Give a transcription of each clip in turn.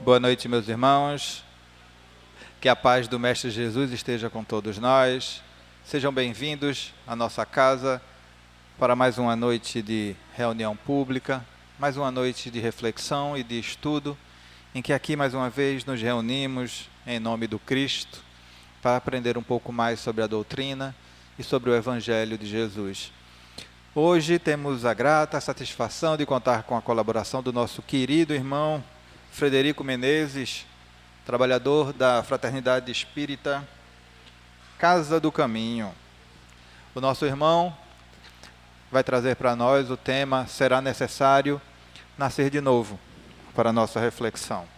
Boa noite, meus irmãos. Que a paz do Mestre Jesus esteja com todos nós. Sejam bem-vindos à nossa casa para mais uma noite de reunião pública, mais uma noite de reflexão e de estudo, em que aqui mais uma vez nos reunimos em nome do Cristo para aprender um pouco mais sobre a doutrina e sobre o Evangelho de Jesus. Hoje temos a grata satisfação de contar com a colaboração do nosso querido irmão Frederico Menezes, trabalhador da Fraternidade Espírita Casa do Caminho. O nosso irmão vai trazer para nós o tema "Será necessário nascer de novo?", para a nossa reflexão.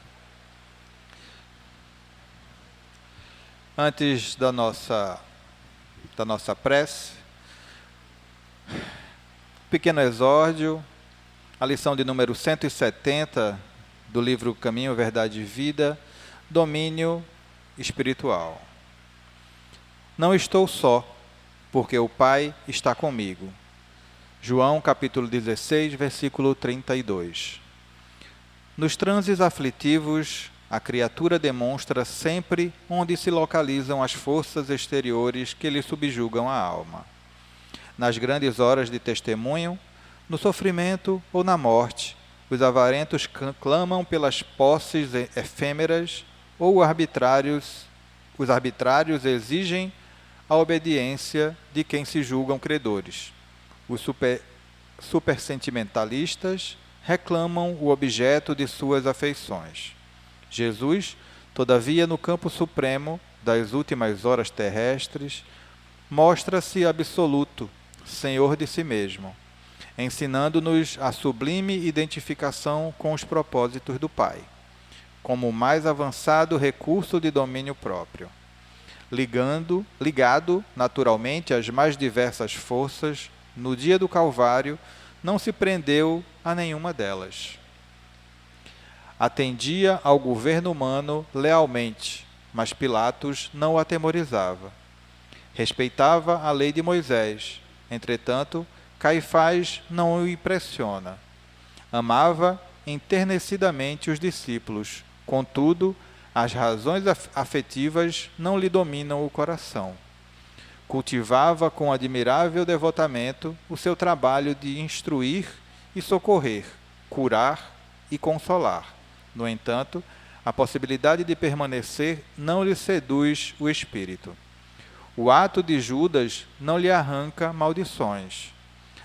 Antes da nossa prece, pequeno exórdio, a lição de número 170 do livro Caminho, Verdade e Vida, Domínio Espiritual. Não estou só, porque o Pai está comigo. João capítulo 16, versículo 32. Nos transes aflitivos, a criatura demonstra sempre onde se localizam as forças exteriores que lhe subjugam a alma. Nas grandes horas de testemunho, no sofrimento ou na morte, os avarentos clamam pelas posses efêmeras ou os arbitrários exigem a obediência de quem se julgam credores. Os supersentimentalistas reclamam o objeto de suas afeições. Jesus, todavia, no campo supremo das últimas horas terrestres, mostra-se absoluto, Senhor de si mesmo, ensinando-nos a sublime identificação com os propósitos do Pai, como o mais avançado recurso de domínio próprio, ligado naturalmente às mais diversas forças. No dia do Calvário, não se prendeu a nenhuma delas. Atendia ao governo humano lealmente, mas Pilatos não o atemorizava. Respeitava a lei de Moisés, entretanto, Caifás não o impressiona. Amava enternecidamente os discípulos, contudo, as razões afetivas não lhe dominam o coração. Cultivava com admirável devotamento o seu trabalho de instruir e socorrer, curar e consolar. No entanto, a possibilidade de permanecer não lhe seduz o espírito. O ato de Judas não lhe arranca maldições.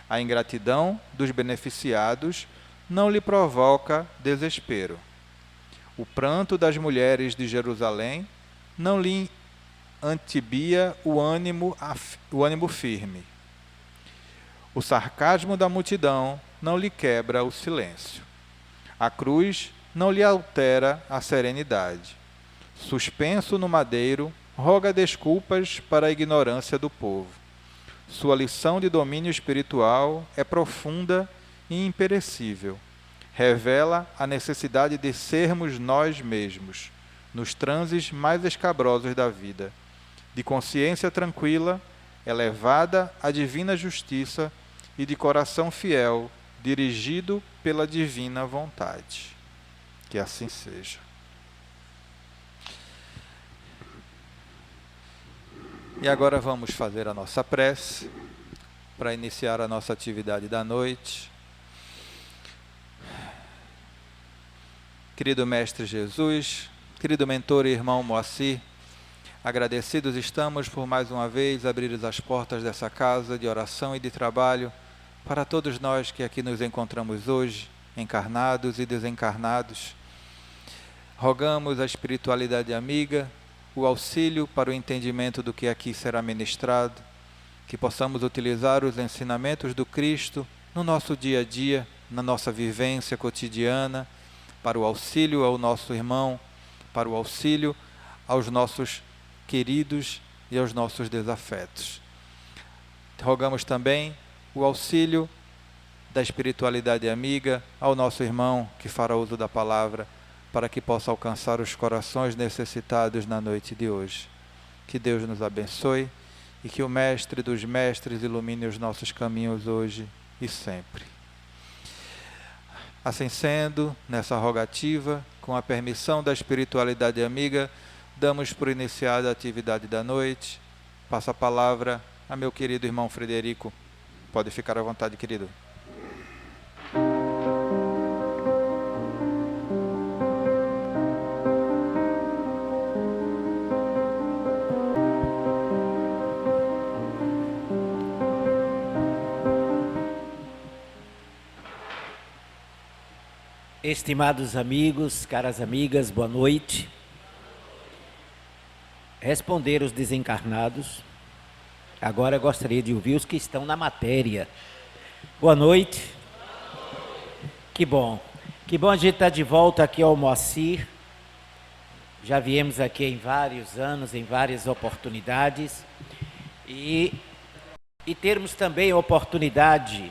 A ingratidão dos beneficiados não lhe provoca desespero. O pranto das mulheres de Jerusalém não lhe antibia o ânimo firme. O sarcasmo da multidão não lhe quebra o silêncio. A cruz não lhe altera a serenidade. Suspenso no madeiro, roga desculpas para a ignorância do povo. Sua lição de domínio espiritual é profunda e imperecível. Revela a necessidade de sermos nós mesmos, nos transes mais escabrosos da vida, de consciência tranquila, elevada à divina justiça e de coração fiel, dirigido pela divina vontade. Que assim seja. E agora vamos fazer a nossa prece para iniciar a nossa atividade da noite. Querido Mestre Jesus, querido mentor e irmão Moacir, agradecidos estamos por mais uma vez abrir as portas dessa casa de oração e de trabalho para todos nós que aqui nos encontramos hoje, encarnados e desencarnados. Rogamos a espiritualidade amiga, o auxílio para o entendimento do que aqui será ministrado, que possamos utilizar os ensinamentos do Cristo no nosso dia a dia, na nossa vivência cotidiana, para o auxílio ao nosso irmão, para o auxílio aos nossos queridos e aos nossos desafetos. Rogamos também o auxílio da espiritualidade amiga ao nosso irmão que fará uso da palavra, para que possa alcançar os corações necessitados na noite de hoje. Que Deus nos abençoe e que o Mestre dos Mestres ilumine os nossos caminhos hoje e sempre. Assim sendo, nessa rogativa, com a permissão da espiritualidade amiga, damos por iniciada a atividade da noite. Passo a palavra a meu querido irmão Frederico. Pode ficar à vontade, querido. Estimados amigos, caras amigas, boa noite. Responder os desencarnados. Agora eu gostaria de ouvir os que estão na matéria. Boa noite. Que bom a gente estar de volta aqui ao Moacir. Já viemos aqui em vários anos, em várias oportunidades. E termos também a oportunidade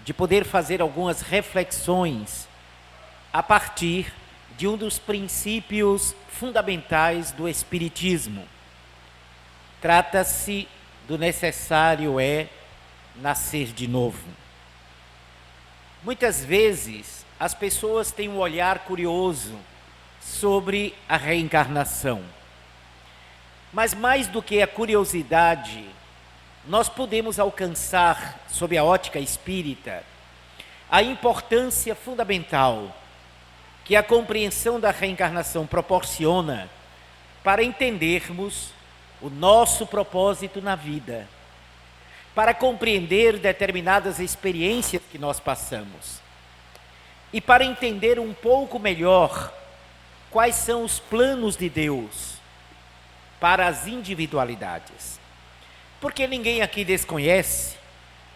de poder fazer algumas reflexões a partir de um dos princípios fundamentais do Espiritismo. Trata-se do necessário nascer de novo. Muitas vezes as pessoas têm um olhar curioso sobre a reencarnação. Mas mais do que a curiosidade, nós podemos alcançar, sob a ótica espírita, a importância fundamental que a compreensão da reencarnação proporciona para entendermos o nosso propósito na vida, para compreender determinadas experiências que nós passamos e para entender um pouco melhor quais são os planos de Deus para as individualidades. Porque ninguém aqui desconhece,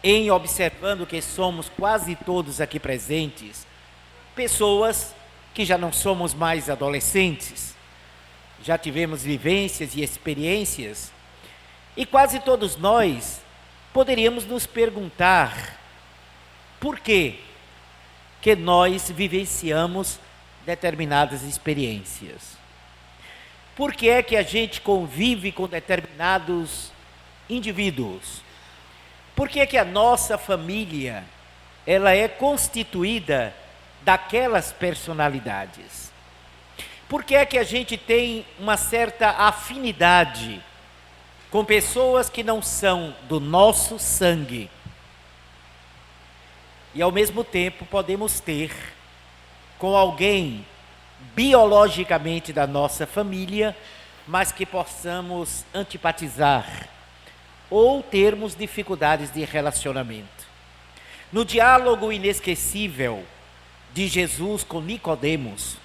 em observando que somos quase todos aqui presentes, pessoas que já não somos mais adolescentes, já tivemos vivências e experiências, e quase todos nós poderíamos nos perguntar por que nós vivenciamos determinadas experiências. Por que é que a gente convive com determinados indivíduos? Por que é que a nossa família ela é constituída daquelas personalidades? Por que é que a gente tem uma certa afinidade com pessoas que não são do nosso sangue? E ao mesmo tempo podemos ter com alguém biologicamente da nossa família, mas que possamos antipatizar ou termos dificuldades de relacionamento. No diálogo inesquecível de Jesus com Nicodemos,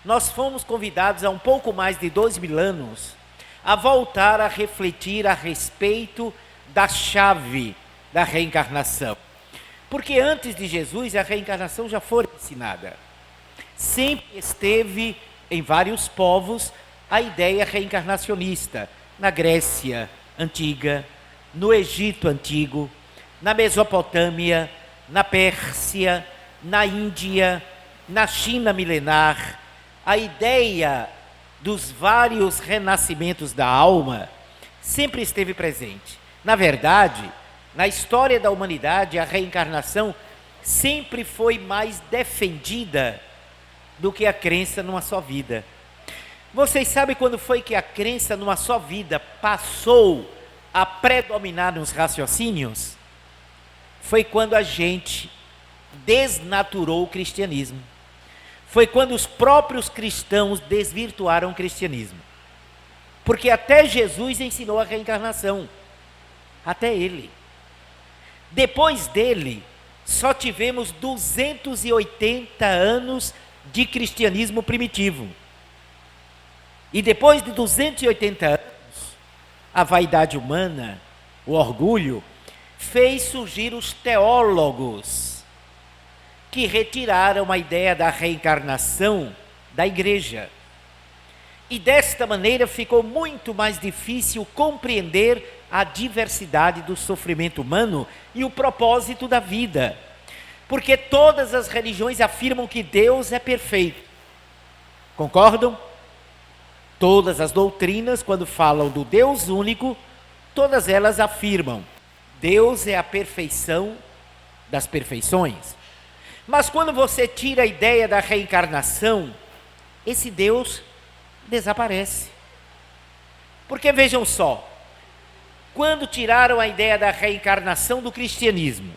nós fomos convidados há um pouco mais de 2000 anos a voltar a refletir a respeito da chave da reencarnação. Porque antes de Jesus a reencarnação já foi ensinada. Sempre esteve em vários povos a ideia reencarnacionista, na Grécia antiga, no Egito antigo, na Mesopotâmia, na Pérsia, na Índia, na China milenar. A ideia dos vários renascimentos da alma sempre esteve presente. Na verdade, na história da humanidade, a reencarnação sempre foi mais defendida do que a crença numa só vida. Vocês sabem quando foi que a crença numa só vida passou a predominar nos raciocínios? Foi quando a gente desnaturou o cristianismo. Foi quando os próprios cristãos desvirtuaram o cristianismo. Porque até Jesus ensinou a reencarnação. Até ele. Depois dele, só tivemos 280 anos de cristianismo primitivo. E depois de 280 anos, a vaidade humana, o orgulho, fez surgir os teólogos, que retiraram a ideia da reencarnação da igreja. E desta maneira ficou muito mais difícil compreender a diversidade do sofrimento humano e o propósito da vida. Porque todas as religiões afirmam que Deus é perfeito. Concordam? Todas as doutrinas, quando falam do Deus único, todas elas afirmam: Deus é a perfeição das perfeições. Mas quando você tira a ideia da reencarnação, esse Deus desaparece. Porque vejam só, quando tiraram a ideia da reencarnação do cristianismo,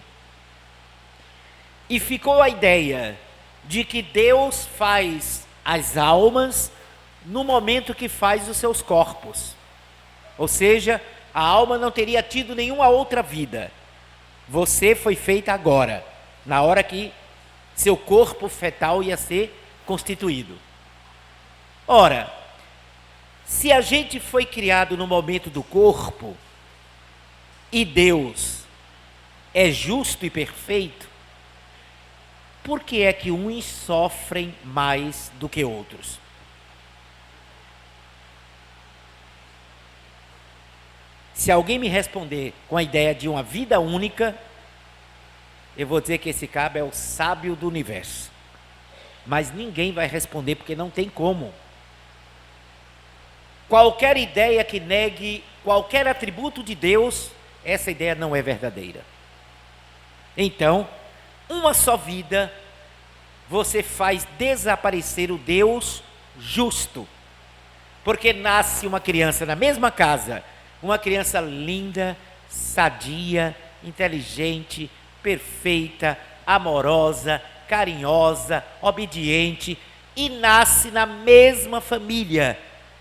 e ficou a ideia de que Deus faz as almas no momento que faz os seus corpos. Ou seja, a alma não teria tido nenhuma outra vida. Você foi feita agora, na hora que seu corpo fetal ia ser constituído. Ora, se a gente foi criado no momento do corpo, e Deus é justo e perfeito, por que é que uns sofrem mais do que outros? Se alguém me responder com a ideia de uma vida única, eu vou dizer que esse cabo é o sábio do universo. Mas ninguém vai responder porque não tem como. Qualquer ideia que negue qualquer atributo de Deus, essa ideia não é verdadeira. Então, uma só vida, você faz desaparecer o Deus justo. Porque nasce uma criança na mesma casa, uma criança linda, sadia, inteligente, perfeita, amorosa, carinhosa, obediente, e nasce na mesma família,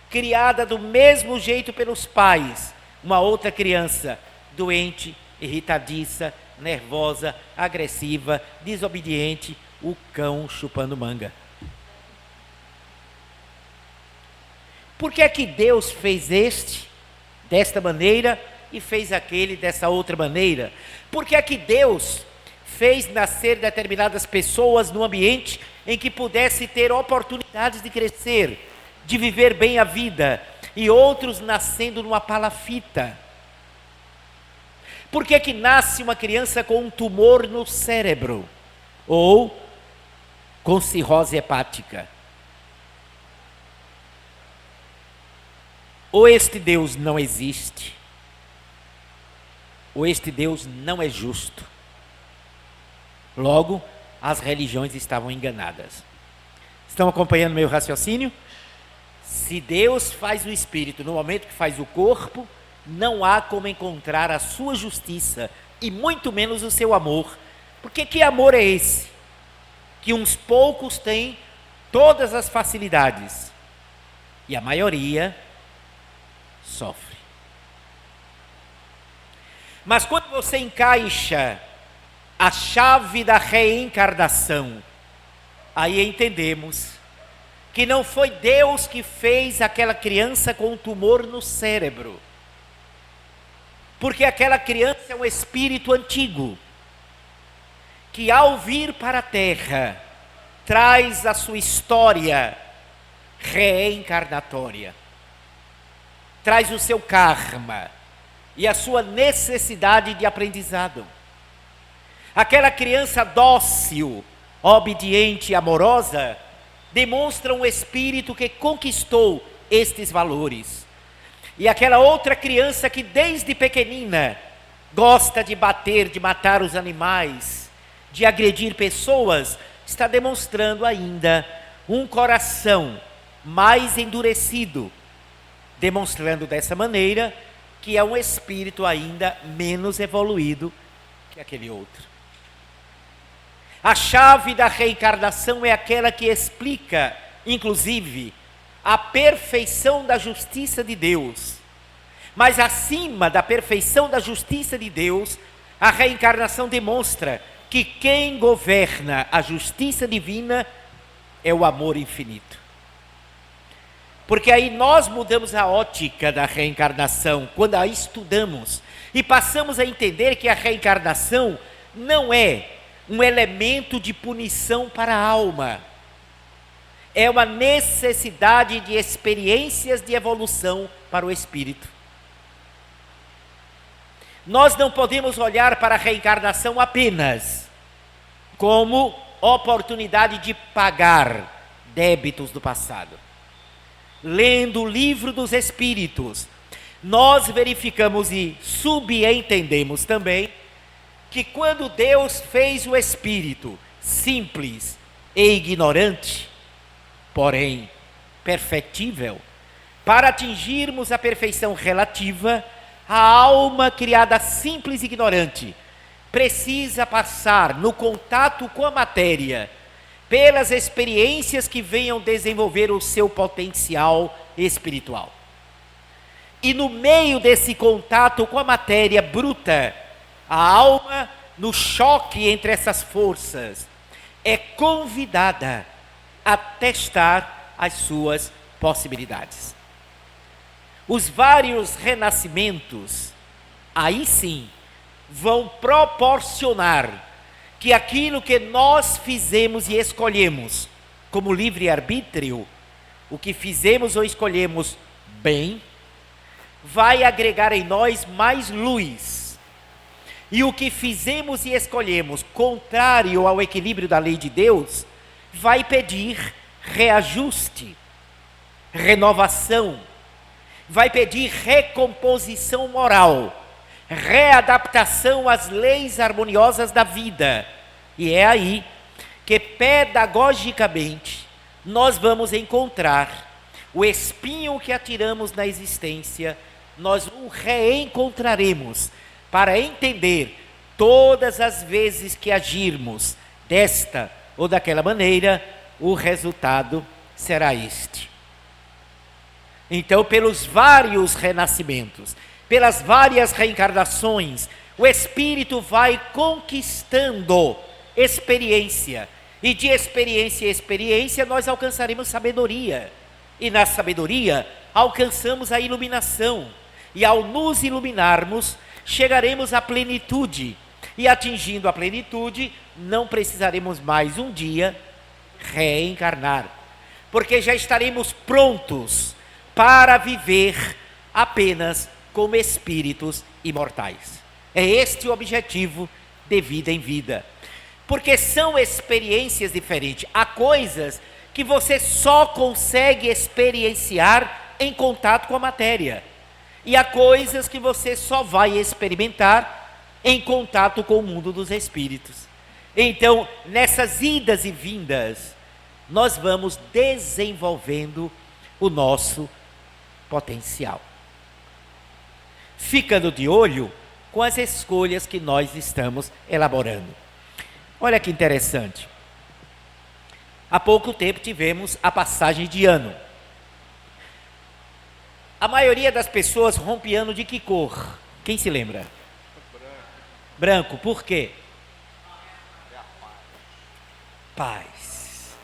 criada do mesmo jeito pelos pais, uma outra criança doente, irritadiça, nervosa, agressiva, desobediente, o cão chupando manga. Por que é que Deus fez desta maneira e fez aquele dessa outra maneira? Por que é que Deus fez nascer determinadas pessoas no ambiente em que pudesse ter oportunidades de crescer, de viver bem a vida, e outros nascendo numa palafita? Por que é que nasce uma criança com um tumor no cérebro? Ou com cirrose hepática? Ou este Deus não existe, ou este Deus não é justo. Logo, as religiões estavam enganadas. Estão acompanhando meu raciocínio? Se Deus faz o espírito no momento que faz o corpo, não há como encontrar a sua justiça, e muito menos o seu amor. Porque que amor é esse? Que uns poucos têm todas as facilidades, e a maioria sofre. Mas quando você encaixa a chave da reencarnação, aí entendemos que não foi Deus que fez aquela criança com um tumor no cérebro, porque aquela criança é um espírito antigo, que ao vir para a terra, traz a sua história reencarnatória, traz o seu karma e a sua necessidade de aprendizado. Aquela criança dócil, obediente e amorosa, demonstra um espírito que conquistou estes valores. E aquela outra criança que desde pequenina gosta de bater, de matar os animais, de agredir pessoas, está demonstrando ainda um coração mais endurecido, demonstrando dessa maneira que é um espírito ainda menos evoluído que aquele outro. A chave da reencarnação é aquela que explica, inclusive, a perfeição da justiça de Deus. Mas acima da perfeição da justiça de Deus, a reencarnação demonstra que quem governa a justiça divina é o amor infinito. Porque aí nós mudamos a ótica da reencarnação quando a estudamos e passamos a entender que a reencarnação não é um elemento de punição para a alma. É uma necessidade de experiências de evolução para o espírito. Nós não podemos olhar para a reencarnação apenas como oportunidade de pagar débitos do passado. Lendo o livro dos Espíritos, nós verificamos e subentendemos também que quando Deus fez o espírito, simples e ignorante, porém perfectível, para atingirmos a perfeição relativa, a alma criada simples e ignorante precisa passar no contato com a matéria, pelas experiências que venham desenvolver o seu potencial espiritual. E no meio desse contato com a matéria bruta, a alma, no choque entre essas forças, é convidada a testar as suas possibilidades. Os vários renascimentos, aí sim, vão proporcionar que aquilo que nós fizemos e escolhemos como livre-arbítrio, o que fizemos ou escolhemos bem, vai agregar em nós mais luz. E o que fizemos e escolhemos contrário ao equilíbrio da lei de Deus, vai pedir reajuste, renovação, vai pedir recomposição moral, readaptação às leis harmoniosas da vida. E é aí que pedagogicamente nós vamos encontrar o espinho que atiramos na existência, nós o reencontraremos para entender todas as vezes que agirmos desta ou daquela maneira, o resultado será este. Então, pelos vários renascimentos, pelas várias reencarnações, o espírito vai conquistando experiência, e de experiência em experiência nós alcançaremos sabedoria, e na sabedoria alcançamos a iluminação, e ao nos iluminarmos chegaremos à plenitude, e atingindo a plenitude não precisaremos mais um dia reencarnar, porque já estaremos prontos para viver apenas como espíritos imortais. É este o objetivo de vida em vida. Porque são experiências diferentes. Há coisas que você só consegue experienciar em contato com a matéria. E há coisas que você só vai experimentar em contato com o mundo dos espíritos. Então, nessas idas e vindas, nós vamos desenvolvendo o nosso potencial, ficando de olho com as escolhas que nós estamos elaborando. Olha que interessante. Há pouco tempo tivemos a passagem de ano. A maioria das pessoas rompe ano de que cor? Quem se lembra? Branco. Por quê? Paz.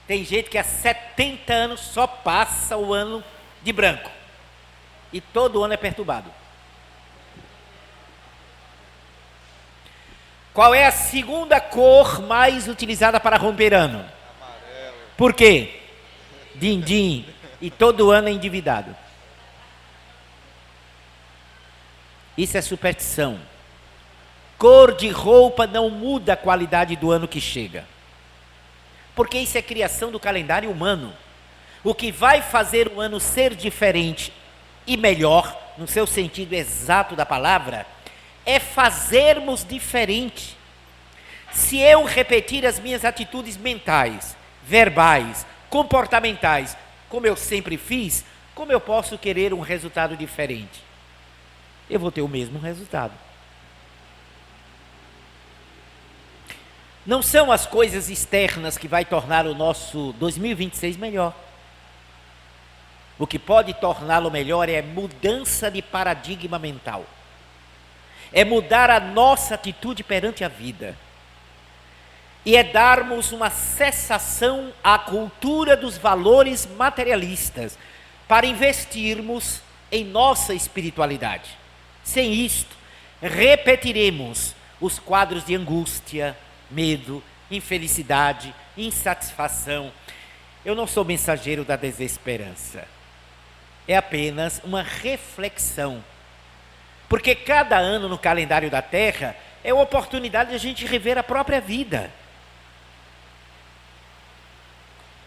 Tem gente que há 70 anos só passa o ano de branco. E todo ano é perturbado. Qual é a segunda cor mais utilizada para romper ano? Amarelo. Por quê? Din-din. E todo ano é endividado. Isso é superstição. Cor de roupa não muda a qualidade do ano que chega. Porque isso é criação do calendário humano. O que vai fazer o ano ser diferente e melhor, no seu sentido exato da palavra, é fazermos diferente. Se eu repetir as minhas atitudes mentais, verbais, comportamentais, como eu sempre fiz, como eu posso querer um resultado diferente? Eu vou ter o mesmo resultado. Não são as coisas externas que vai tornar o nosso 2026 melhor. O que pode torná-lo melhor é mudança de paradigma mental. É mudar a nossa atitude perante a vida. E é darmos uma cessação à cultura dos valores materialistas para investirmos em nossa espiritualidade. Sem isto, repetiremos os quadros de angústia, medo, infelicidade, insatisfação. Eu não sou mensageiro da desesperança. É apenas uma reflexão. Porque cada ano no calendário da Terra é uma oportunidade de a gente rever a própria vida.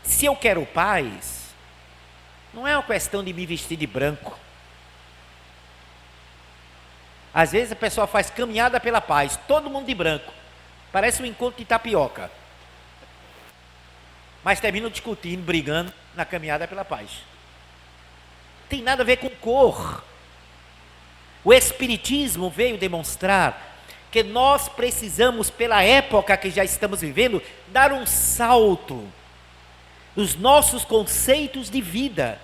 Se eu quero paz, não é uma questão de me vestir de branco. Às vezes a pessoa faz caminhada pela paz, todo mundo de branco. Parece um encontro de tapioca. mas terminam discutindo, brigando na caminhada pela paz. Tem nada a ver com cor. O Espiritismo veio demonstrar que nós precisamos, pela época que já estamos vivendo, dar um salto nos nossos conceitos de vida,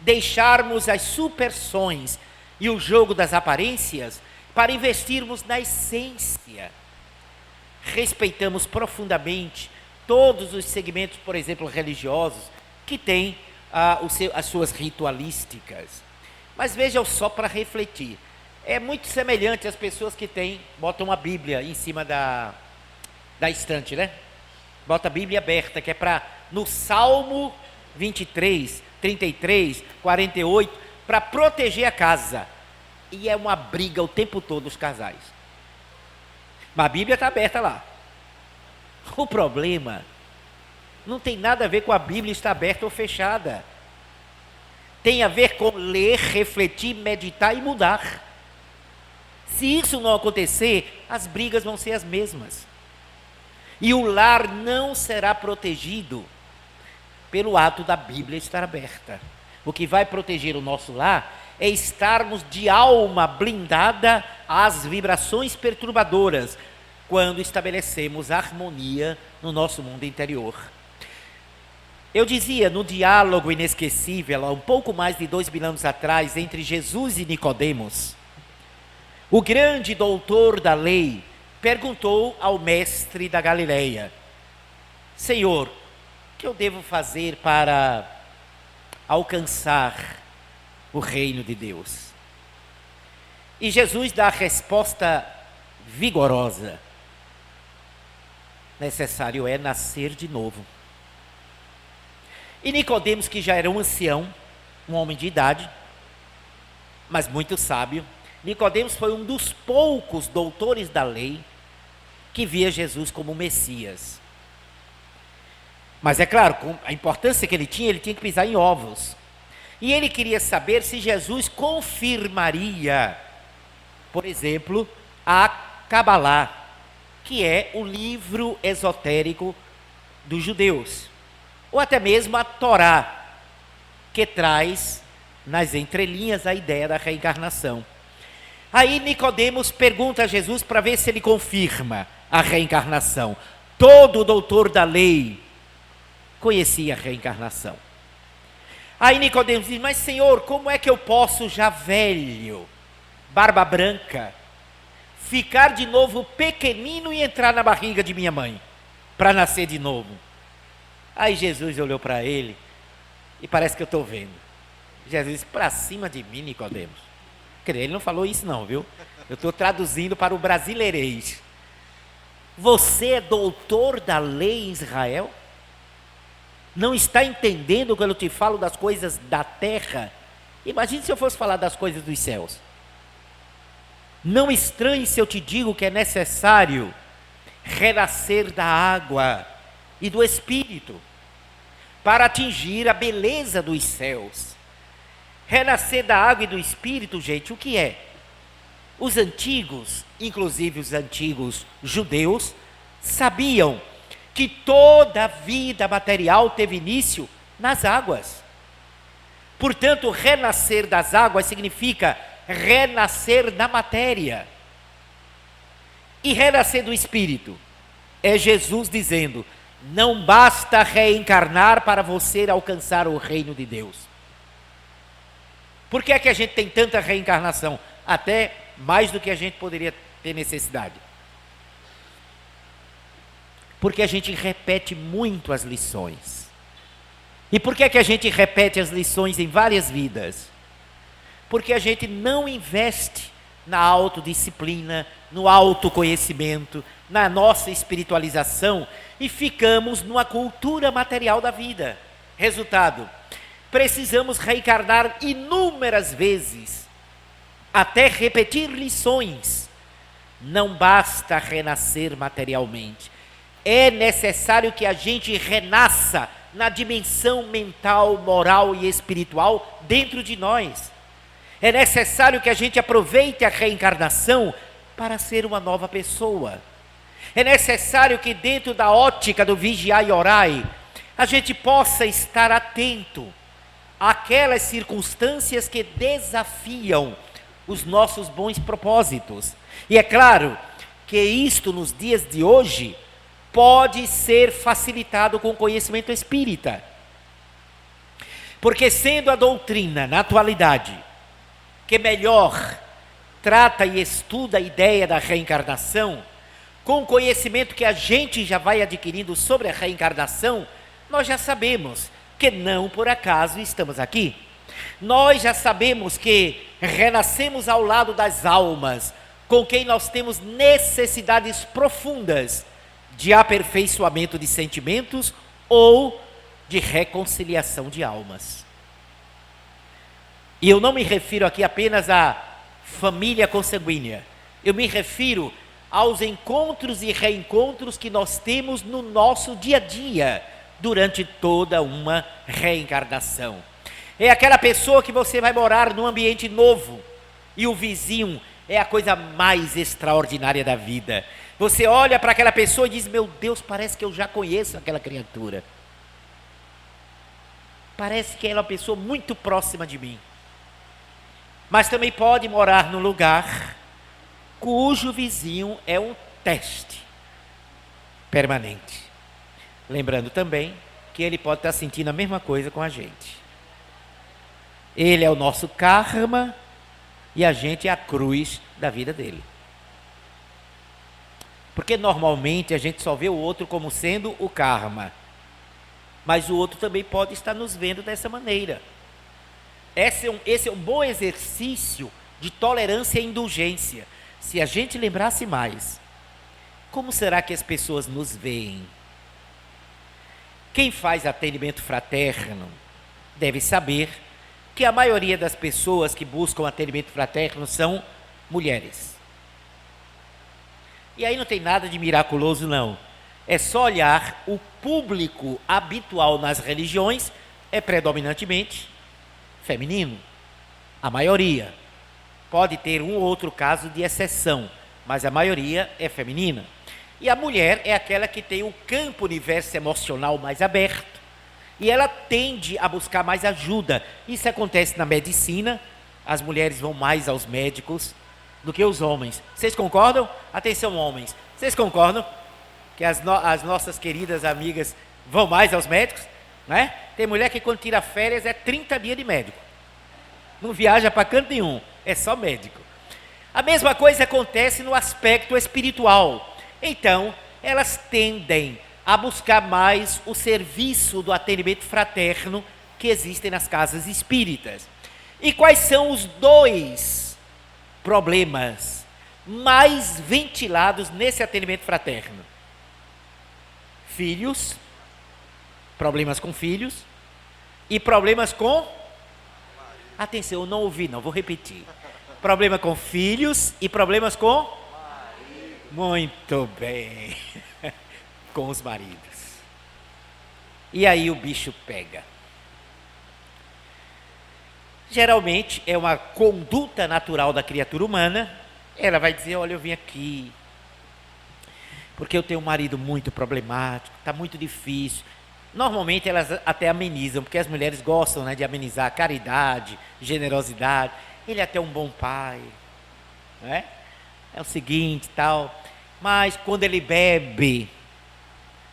deixarmos as superstições e o jogo das aparências para investirmos na essência. Respeitamos profundamente todos os segmentos, por exemplo, religiosos, que têm as suas ritualísticas. Mas vejam só para refletir. É muito semelhante às pessoas que botam a Bíblia em cima da estante, né? Bota a Bíblia aberta, que é para, no Salmo 23, 33, 48, para proteger a casa. E é uma briga o tempo todo os casais. Mas a Bíblia está aberta lá. O problema não tem nada a ver com a Bíblia estar aberta ou fechada. Tem a ver com ler, refletir, meditar e mudar. Se isso não acontecer, as brigas vão ser as mesmas. E o lar não será protegido pelo ato da Bíblia estar aberta. O que vai proteger o nosso lar é estarmos de alma blindada às vibrações perturbadoras, quando estabelecemos harmonia no nosso mundo interior. Eu dizia no diálogo inesquecível, há um pouco mais de 2000 anos atrás, entre Jesus e Nicodemos, o grande doutor da lei perguntou ao mestre da Galileia: Senhor, o que eu devo fazer para alcançar o reino de Deus? E Jesus dá a resposta vigorosa: necessário é nascer de novo. E Nicodemos, que já era um ancião, um homem de idade, mas muito sábio, Nicodemos foi um dos poucos doutores da lei que via Jesus como Messias. Mas é claro, com a importância que ele tinha que pisar em ovos. E ele queria saber se Jesus confirmaria, por exemplo, a Cabalá, que é o livro esotérico dos judeus, ou até mesmo a Torá, que traz nas entrelinhas a ideia da reencarnação. Aí Nicodemos pergunta a Jesus para ver se ele confirma a reencarnação. Todo doutor da lei conhecia a reencarnação. Aí Nicodemos diz: mas Senhor, como é que eu posso, já velho, barba branca, ficar de novo pequenino e entrar na barriga de minha mãe, para nascer de novo? Aí Jesus olhou para ele, e parece que eu estou vendo. Jesus disse: para cima de mim, Nicodemos. Ele não falou isso não, viu? Eu estou traduzindo para o brasileirês. Você é doutor da lei em Israel? Não está entendendo quando eu te falo das coisas da terra? Imagine se eu fosse falar das coisas dos céus. Não estranhe se eu te digo que é necessário renascer da água e do Espírito para atingir a beleza dos céus. Renascer da água e do Espírito, gente, o que é? Os antigos, inclusive os antigos judeus, sabiam que toda a vida material teve início nas águas. Portanto, renascer das águas significa renascer na matéria. E renascer do Espírito é Jesus dizendo: não basta reencarnar para você alcançar o reino de Deus. Por que é que a gente tem tanta reencarnação? Até mais do que a gente poderia ter necessidade. Porque a gente repete muito as lições. E por que é que a gente repete as lições em várias vidas? Porque a gente não investe na autodisciplina, no autoconhecimento, na nossa espiritualização e ficamos numa cultura material da vida. Resultado: precisamos reencarnar inúmeras vezes, até repetir lições. Não basta renascer materialmente. É necessário que a gente renasça na dimensão mental, moral e espiritual dentro de nós. É necessário que a gente aproveite a reencarnação para ser uma nova pessoa. É necessário que dentro da ótica do vigiai e orai, a gente possa estar atento àquelas circunstâncias que desafiam os nossos bons propósitos. E é claro que isto nos dias de hoje pode ser facilitado com o conhecimento espírita. Porque sendo a doutrina, na atualidade, que melhor trata e estuda a ideia da reencarnação, com o conhecimento que a gente já vai adquirindo sobre a reencarnação, nós já sabemos que não por acaso estamos aqui. Nós já sabemos que renascemos ao lado das almas, com quem nós temos necessidades profundas de aperfeiçoamento de sentimentos ou de reconciliação de almas. E eu não me refiro aqui apenas à família consanguínea, eu me refiro aos encontros e reencontros que nós temos no nosso dia a dia, durante toda uma reencarnação. É aquela pessoa que você vai morar num ambiente novo, e o vizinho é a coisa mais extraordinária da vida. Você olha para aquela pessoa e diz: meu Deus, parece que eu já conheço aquela criatura. Parece que ela é uma pessoa muito próxima de mim. Mas também pode morar num lugar cujo vizinho é um teste permanente. Lembrando também que ele pode estar sentindo a mesma coisa com a gente. Ele é o nosso karma e a gente é a cruz da vida dele. Porque normalmente a gente só vê o outro como sendo o karma, mas o outro também pode estar nos vendo dessa maneira. Esse é um bom exercício de tolerância e indulgência. Se a gente lembrasse mais, como será que as pessoas nos veem? Quem faz atendimento fraterno deve saber que a maioria das pessoas que buscam atendimento fraterno são mulheres. E aí não tem nada de miraculoso não. É só olhar o público habitual nas religiões, é predominantemente feminino. A maioria. Pode ter um ou outro caso de exceção, mas a maioria é feminina. E a mulher é aquela que tem o campo universo emocional mais aberto. E ela tende a buscar mais ajuda. Isso acontece na medicina. As mulheres vão mais aos médicos do que os homens. Vocês concordam? Atenção, homens. Vocês concordam que as nossas queridas amigas vão mais aos médicos? Né? Tem mulher que quando tira férias é 30 dias de médico. Não viaja para canto nenhum. É só médico. A mesma coisa acontece no aspecto espiritual. Então, elas tendem a buscar mais o serviço do atendimento fraterno que existem nas casas espíritas. E quais são os dois problemas mais ventilados nesse atendimento fraterno? Filhos, problemas com filhos e problemas com... Atenção, eu não ouvi não, vou repetir. Problema com filhos e problemas com... Muito bem. Com os maridos. E aí o bicho pega. Geralmente é uma conduta natural da criatura humana. Ela vai dizer: olha, eu vim aqui porque eu tenho um marido muito problemático, está muito difícil. Normalmente elas até amenizam, porque as mulheres gostam, né, de amenizar caridade, generosidade. Ele é até um bom pai, né? É o seguinte, tal. Mas quando ele bebe,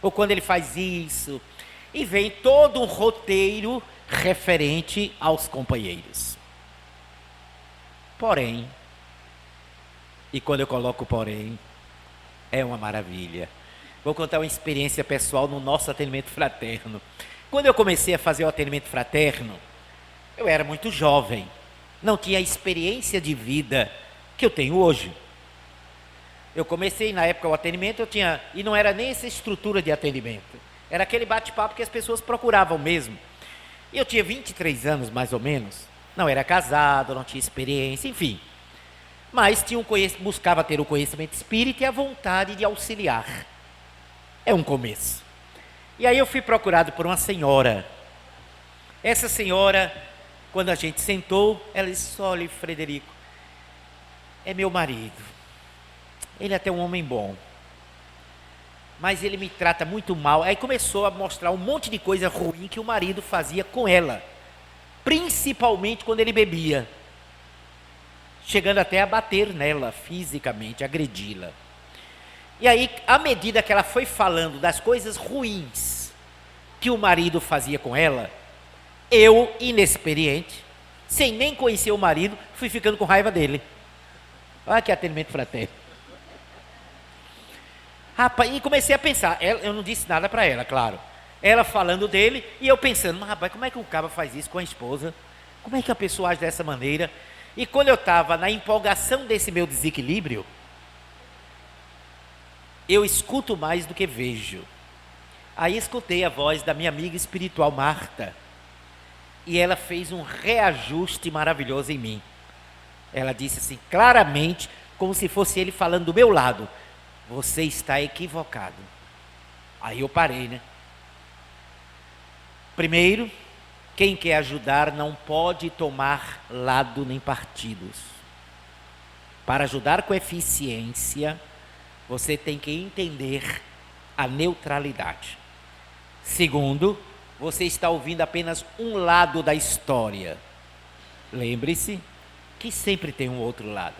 ou quando ele faz isso, e vem todo um roteiro referente aos companheiros. Porém, e quando eu coloco porém, é uma maravilha. Vou contar uma experiência pessoal no nosso atendimento fraterno. Quando eu comecei a fazer o atendimento fraterno, eu era muito jovem, não tinha a experiência de vida que eu tenho hoje. Eu comecei na época o atendimento, e não era nem essa estrutura de atendimento, era aquele bate-papo que as pessoas procuravam mesmo. E eu tinha 23 anos mais ou menos, não era casado, não tinha experiência, enfim. Mas buscava ter o conhecimento espírita e a vontade de auxiliar. É um começo. E aí eu fui procurado por uma senhora. Essa senhora, quando a gente sentou, ela disse: olha, Frederico, é meu marido. Ele é até um homem bom. mas ele me trata muito mal. Aí começou a mostrar um monte de coisa ruim que o marido fazia com ela, principalmente quando ele bebia, chegando até a bater nela fisicamente, agredi-la. E aí, à medida que ela foi falando das coisas ruins que o marido fazia com ela, eu, inexperiente, sem nem conhecer o marido, fui ficando com raiva dele. Olha que atendimento fraterno. Rapaz, e comecei a pensar, eu não disse nada para ela, claro. Ela falando dele e eu pensando, mas rapaz, como é que um cara faz isso com a esposa? Como é que a pessoa age dessa maneira? E quando eu estava na empolgação desse meu desequilíbrio, eu escuto mais do que vejo. Aí escutei a voz da minha amiga espiritual Marta, e ela fez um reajuste maravilhoso em mim. Ela disse assim, claramente, como se fosse ele falando do meu lado: você está equivocado. Aí eu parei, né? Primeiro, quem quer ajudar não pode tomar lado nem partidos. Para ajudar com eficiência, você tem que entender a neutralidade. Segundo, você está ouvindo apenas um lado da história. Lembre-se que sempre tem um outro lado.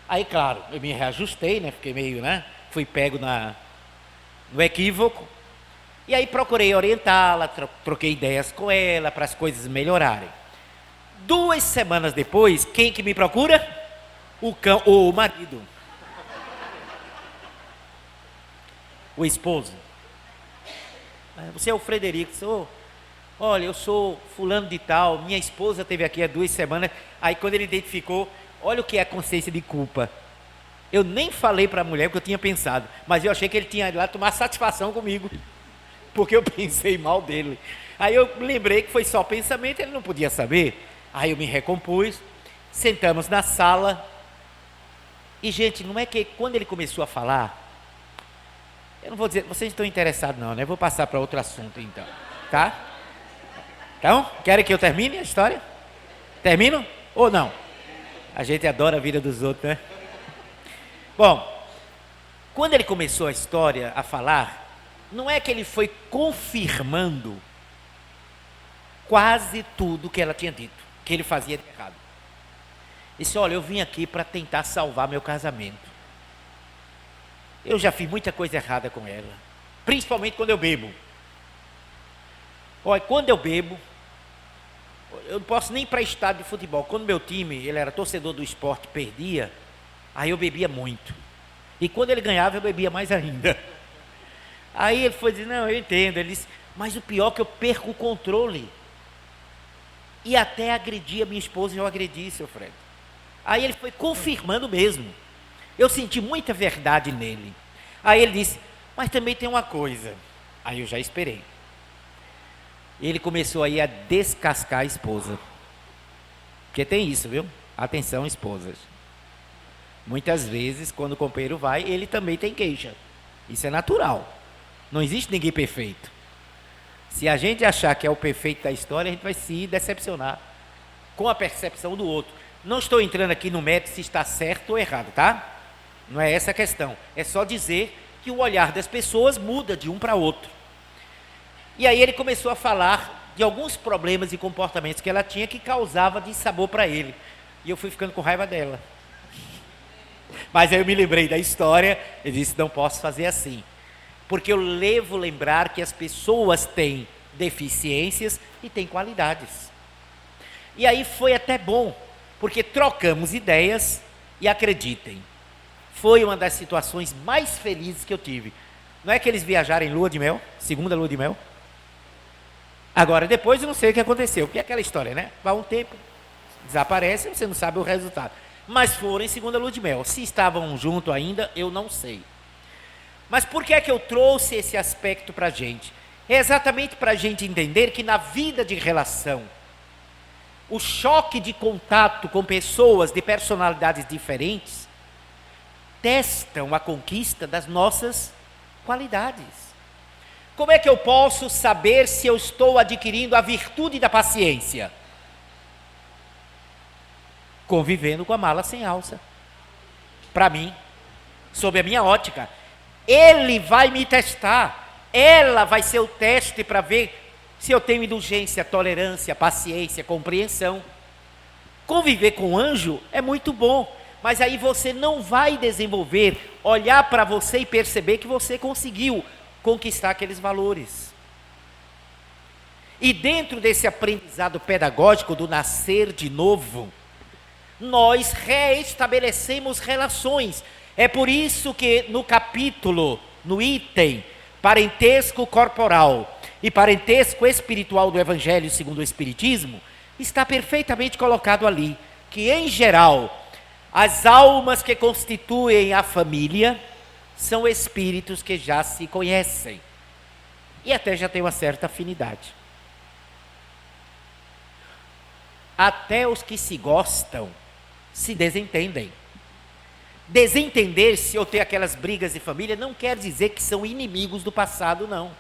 Aí, claro, eu me reajustei, né? Fiquei meio, né? Fui pego no equívoco. E aí procurei orientá-la, troquei ideias com ela para as coisas melhorarem. 2 semanas depois, quem que me procura? O marido. O esposo. Você é o Frederico, olha, eu sou fulano de tal, minha esposa esteve aqui há 2 semanas. Aí quando ele identificou, olha o que é a consciência de culpa. Eu nem falei para a mulher o que eu tinha pensado, mas eu achei que ele tinha ido lá tomar satisfação comigo, porque eu pensei mal dele. Aí eu lembrei que foi só pensamento, ele não podia saber. Aí eu me recompus, sentamos na sala, e gente, não é que quando ele começou a falar, eu não vou dizer, vocês estão interessados não, né? Eu vou passar para outro assunto então, tá? Então, querem que eu termine a história? Termino ou não? A gente adora a vida dos outros, né? Bom, quando ele começou a história, a falar, não é que ele foi confirmando quase tudo que ela tinha dito, que ele fazia de errado. Ele disse, olha, eu vim aqui para tentar salvar meu casamento. Eu já fiz muita coisa errada com ela, principalmente quando eu bebo. Olha, quando eu bebo, eu não posso nem ir para estádio de futebol. Quando meu time, ele era torcedor do esporte, perdia, aí eu bebia muito. E quando ele ganhava, eu bebia mais ainda. Aí ele foi dizer, não, eu entendo. Ele disse, mas o pior é que eu perco o controle. E até agredi a minha esposa, eu agredi, seu Fred. Aí ele foi confirmando mesmo. Eu senti muita verdade nele. Aí ele disse, mas também tem uma coisa. Aí eu já esperei. Ele começou aí a descascar a esposa. Porque tem isso, viu? Atenção, esposas. Muitas vezes, quando o companheiro vai, ele também tem queixa. Isso é natural. Não existe ninguém perfeito. Se a gente achar que é o perfeito da história, a gente vai se decepcionar com a percepção do outro. Não estou entrando aqui no mérito se está certo ou errado, tá? Não é essa a questão. É só dizer que o olhar das pessoas muda de um para outro. E aí ele começou a falar de alguns problemas e comportamentos que ela tinha que causava dissabor para ele. E eu fui ficando com raiva dela. Mas aí eu me lembrei da história e disse, não posso fazer assim. Porque eu levo lembrar que as pessoas têm deficiências e têm qualidades. E aí foi até bom, porque trocamos ideias e acreditem, foi uma das situações mais felizes que eu tive. Não é que eles viajaram em lua de mel, segunda lua de mel? Agora, depois eu não sei o que aconteceu, porque é aquela história, né? Vai um tempo, desaparece, você não sabe o resultado. Mas foram em segunda lua de mel. Se estavam juntos ainda, eu não sei. Mas por que é que eu trouxe esse aspecto para a gente? É exatamente para a gente entender que na vida de relação, o choque de contato com pessoas de personalidades diferentes testam a conquista das nossas qualidades. Como é que eu posso saber se eu estou adquirindo a virtude da paciência? Convivendo com a mala sem alça. Para mim, sob a minha ótica, Ele vai me testar. Ela vai ser o teste para ver se eu tenho indulgência, tolerância, paciência, compreensão. Conviver com anjo é muito bom, mas aí você não vai desenvolver, olhar para você e perceber que você conseguiu conquistar aqueles valores. E dentro desse aprendizado pedagógico do nascer de novo, nós reestabelecemos relações. É por isso que no capítulo, no item parentesco corporal e parentesco espiritual do Evangelho segundo o Espiritismo, está perfeitamente colocado ali, que em geral, as almas que constituem a família são espíritos que já se conhecem e até já têm uma certa afinidade. Até os que se gostam se desentendem. Desentender-se ou ter aquelas brigas de família não quer dizer que são inimigos do passado, não.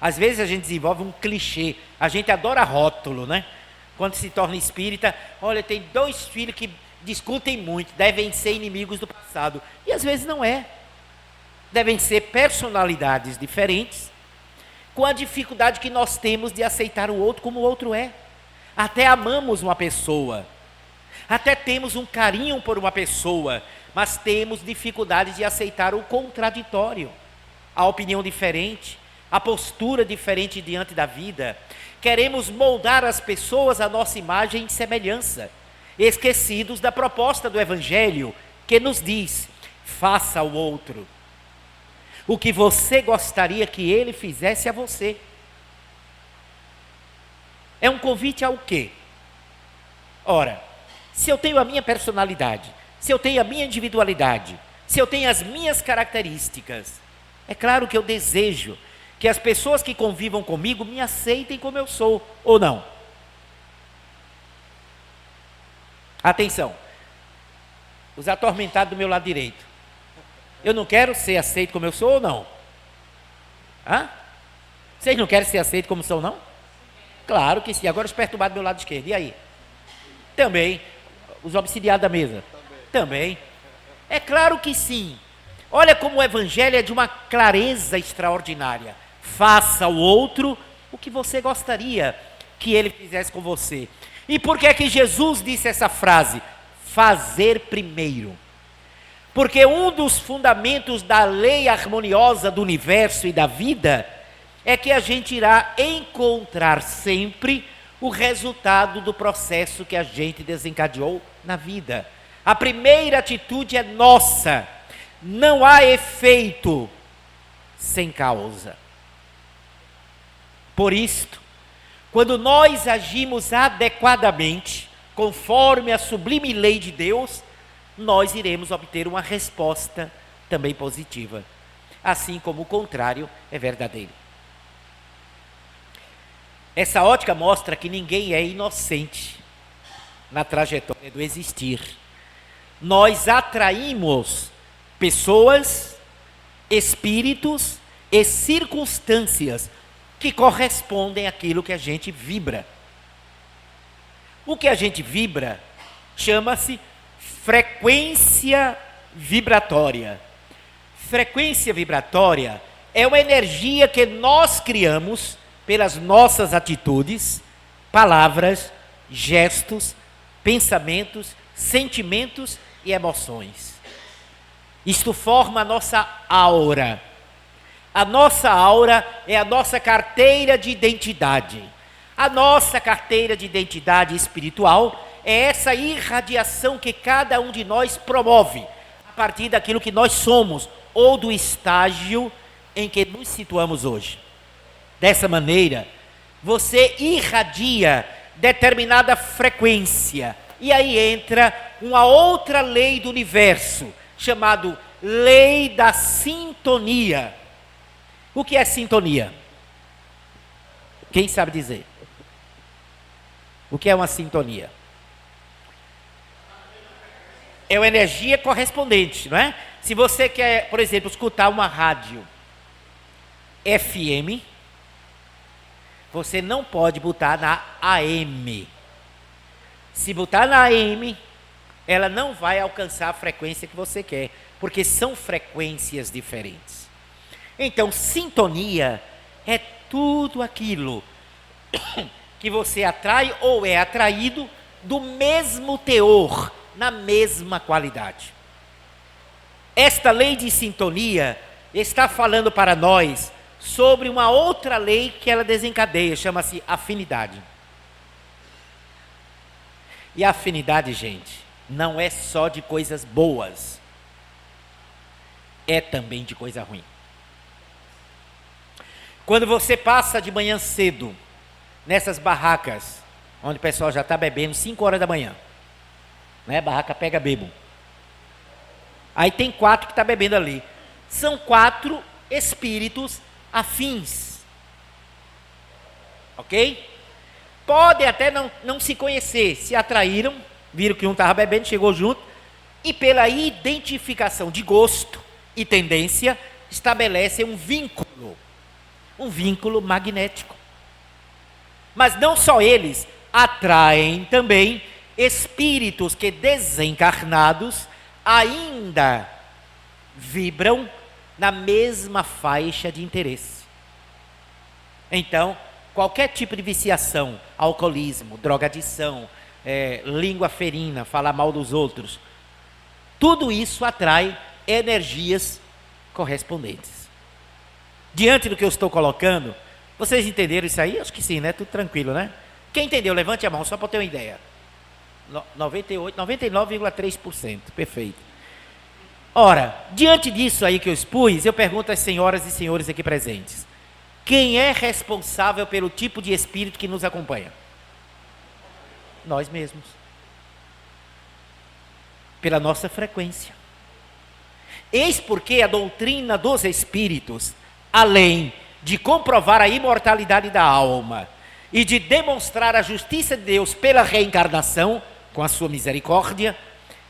Às vezes a gente desenvolve um clichê, a gente adora rótulo, né? Quando se torna espírita, olha, tem 2 filhos que discutem muito, devem ser inimigos do passado. E às vezes não é. Devem ser personalidades diferentes, com a dificuldade que nós temos de aceitar o outro como o outro é. Até amamos uma pessoa, até temos um carinho por uma pessoa, mas temos dificuldade de aceitar o contraditório, a opinião diferente, a postura diferente diante da vida. Queremos moldar as pessoas à nossa imagem e semelhança, esquecidos da proposta do Evangelho, que nos diz: faça ao outro o que você gostaria que ele fizesse a você. É um convite ao quê? Ora, se eu tenho a minha personalidade, se eu tenho a minha individualidade, se eu tenho as minhas características, é claro que eu desejo que as pessoas que convivam comigo me aceitem como eu sou, ou não? Atenção, os atormentados do meu lado direito, eu não quero ser aceito como eu sou ou não? Hã? Vocês não querem ser aceitos como são, não? Claro que sim. Agora os perturbados do meu lado esquerdo, e aí? Também. Os obsidiados da mesa? Também. É claro que sim. Olha como o Evangelho é de uma clareza extraordinária. Faça ao outro o que você gostaria que ele fizesse com você. E por que é que Jesus disse essa frase? Fazer primeiro. Porque um dos fundamentos da lei harmoniosa do universo e da vida é que a gente irá encontrar sempre o resultado do processo que a gente desencadeou na vida. A primeira atitude é nossa. Não há efeito sem causa. Por isto, quando nós agimos adequadamente, conforme a sublime lei de Deus, nós iremos obter uma resposta também positiva. Assim como o contrário é verdadeiro. Essa ótica mostra que ninguém é inocente na trajetória do existir. Nós atraímos pessoas, espíritos e circunstâncias que correspondem àquilo que a gente vibra. O que a gente vibra chama-se frequência vibratória. Frequência vibratória é uma energia que nós criamos pelas nossas atitudes, palavras, gestos, pensamentos, sentimentos e emoções. Isto forma a nossa aura. A nossa aura é a nossa carteira de identidade. A nossa carteira de identidade espiritual é essa irradiação que cada um de nós promove a partir daquilo que nós somos ou do estágio em que nos situamos hoje. Dessa maneira, você irradia determinada frequência. E aí entra uma outra lei do universo, chamada lei da sintonia. O que é sintonia? Quem sabe dizer? O que é uma sintonia? É uma energia correspondente, não é? Se você quer, por exemplo, escutar uma rádio FM, você não pode botar na AM. Se botar na AM, ela não vai alcançar a frequência que você quer, porque são frequências diferentes. Então, sintonia é tudo aquilo que você atrai ou é atraído do mesmo teor, na mesma qualidade. Esta lei de sintonia está falando para nós sobre uma outra lei que ela desencadeia, chama-se afinidade. E a afinidade, gente, não é só de coisas boas, é também de coisa ruim. Quando você passa de manhã cedo, nessas barracas, onde o pessoal já está bebendo 5 horas da manhã, né? Barraca pega bebo. Aí tem 4 que estão bebendo ali. São 4 espíritos afins. Ok? Podem até não se conhecer, se atraíram, viram que um estava bebendo, chegou junto, e pela identificação de gosto e tendência, estabelecem um vínculo magnético. Mas não só eles, atraem também espíritos que desencarnados ainda vibram na mesma faixa de interesse. Então, qualquer tipo de viciação, alcoolismo, drogadição, língua ferina, falar mal dos outros, tudo isso atrai energias correspondentes. Diante do que eu estou colocando, vocês entenderam isso aí? Acho que sim, né? Tudo tranquilo, né? Quem entendeu, levante a mão, só para ter uma ideia. 99,3%, perfeito. Ora, diante disso aí que eu expus, eu pergunto às senhoras e senhores aqui presentes: quem é responsável pelo tipo de espírito que nos acompanha? Nós mesmos. Pela nossa frequência. Eis porque a doutrina dos espíritos, além de comprovar a imortalidade da alma e de demonstrar a justiça de Deus pela reencarnação, com a sua misericórdia,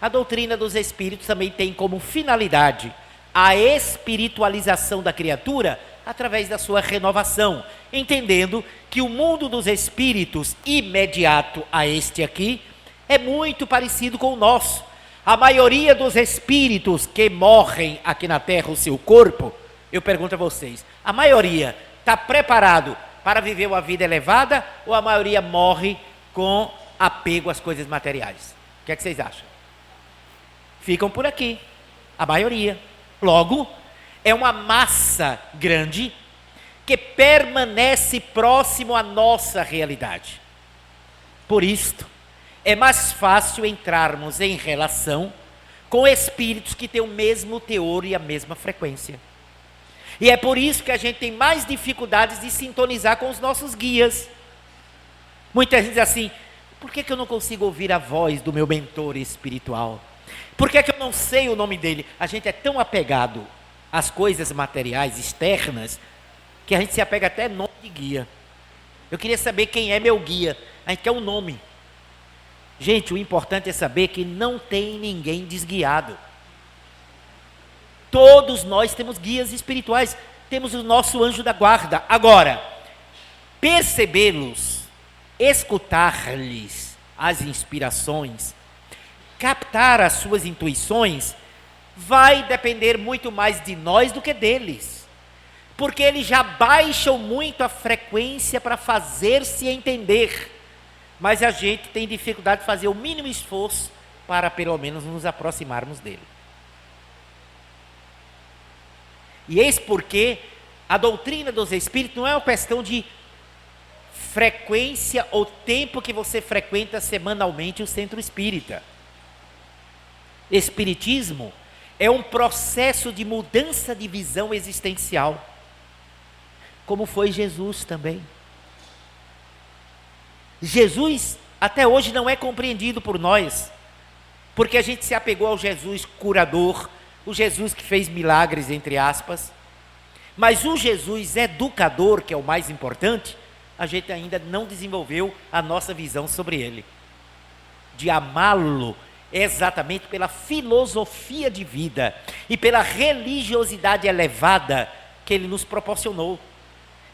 a doutrina dos espíritos também tem como finalidade a espiritualização da criatura através da sua renovação, entendendo que o mundo dos espíritos imediato a este aqui é muito parecido com o nosso. A maioria dos espíritos que morrem aqui na Terra, o seu corpo, eu pergunto a vocês, a maioria está preparado para viver uma vida elevada ou a maioria morre com apego às coisas materiais? O que é que vocês acham? Ficam por aqui, a maioria. Logo, é uma massa grande que permanece próximo à nossa realidade. Por isto, é mais fácil entrarmos em relação com espíritos que têm o mesmo teor e a mesma frequência. E é por isso que a gente tem mais dificuldades de sintonizar com os nossos guias. Muitas vezes assim, por que eu não consigo ouvir a voz do meu mentor espiritual? Por que eu não sei o nome dele? A gente é tão apegado às coisas materiais externas que a gente se apega até nome de guia. Eu queria saber quem é meu guia. A gente quer um nome. Gente, o importante é saber que não tem ninguém desguiado. Todos nós temos guias espirituais, temos o nosso anjo da guarda. Agora, percebê-los, escutar-lhes as inspirações, captar as suas intuições, vai depender muito mais de nós do que deles. Porque eles já baixam muito a frequência para fazer-se entender. Mas a gente tem dificuldade de fazer o mínimo esforço para pelo menos nos aproximarmos dele. E eis porque a doutrina dos espíritos não é uma questão de frequência ou tempo que você frequenta semanalmente o centro espírita. Espiritismo é um processo de mudança de visão existencial, como foi Jesus também. Jesus até hoje não é compreendido por nós, porque a gente se apegou ao Jesus curador, o Jesus que fez milagres, entre aspas, mas o Jesus educador, que é o mais importante, a gente ainda não desenvolveu a nossa visão sobre ele, de amá-lo exatamente pela filosofia de vida e pela religiosidade elevada que ele nos proporcionou.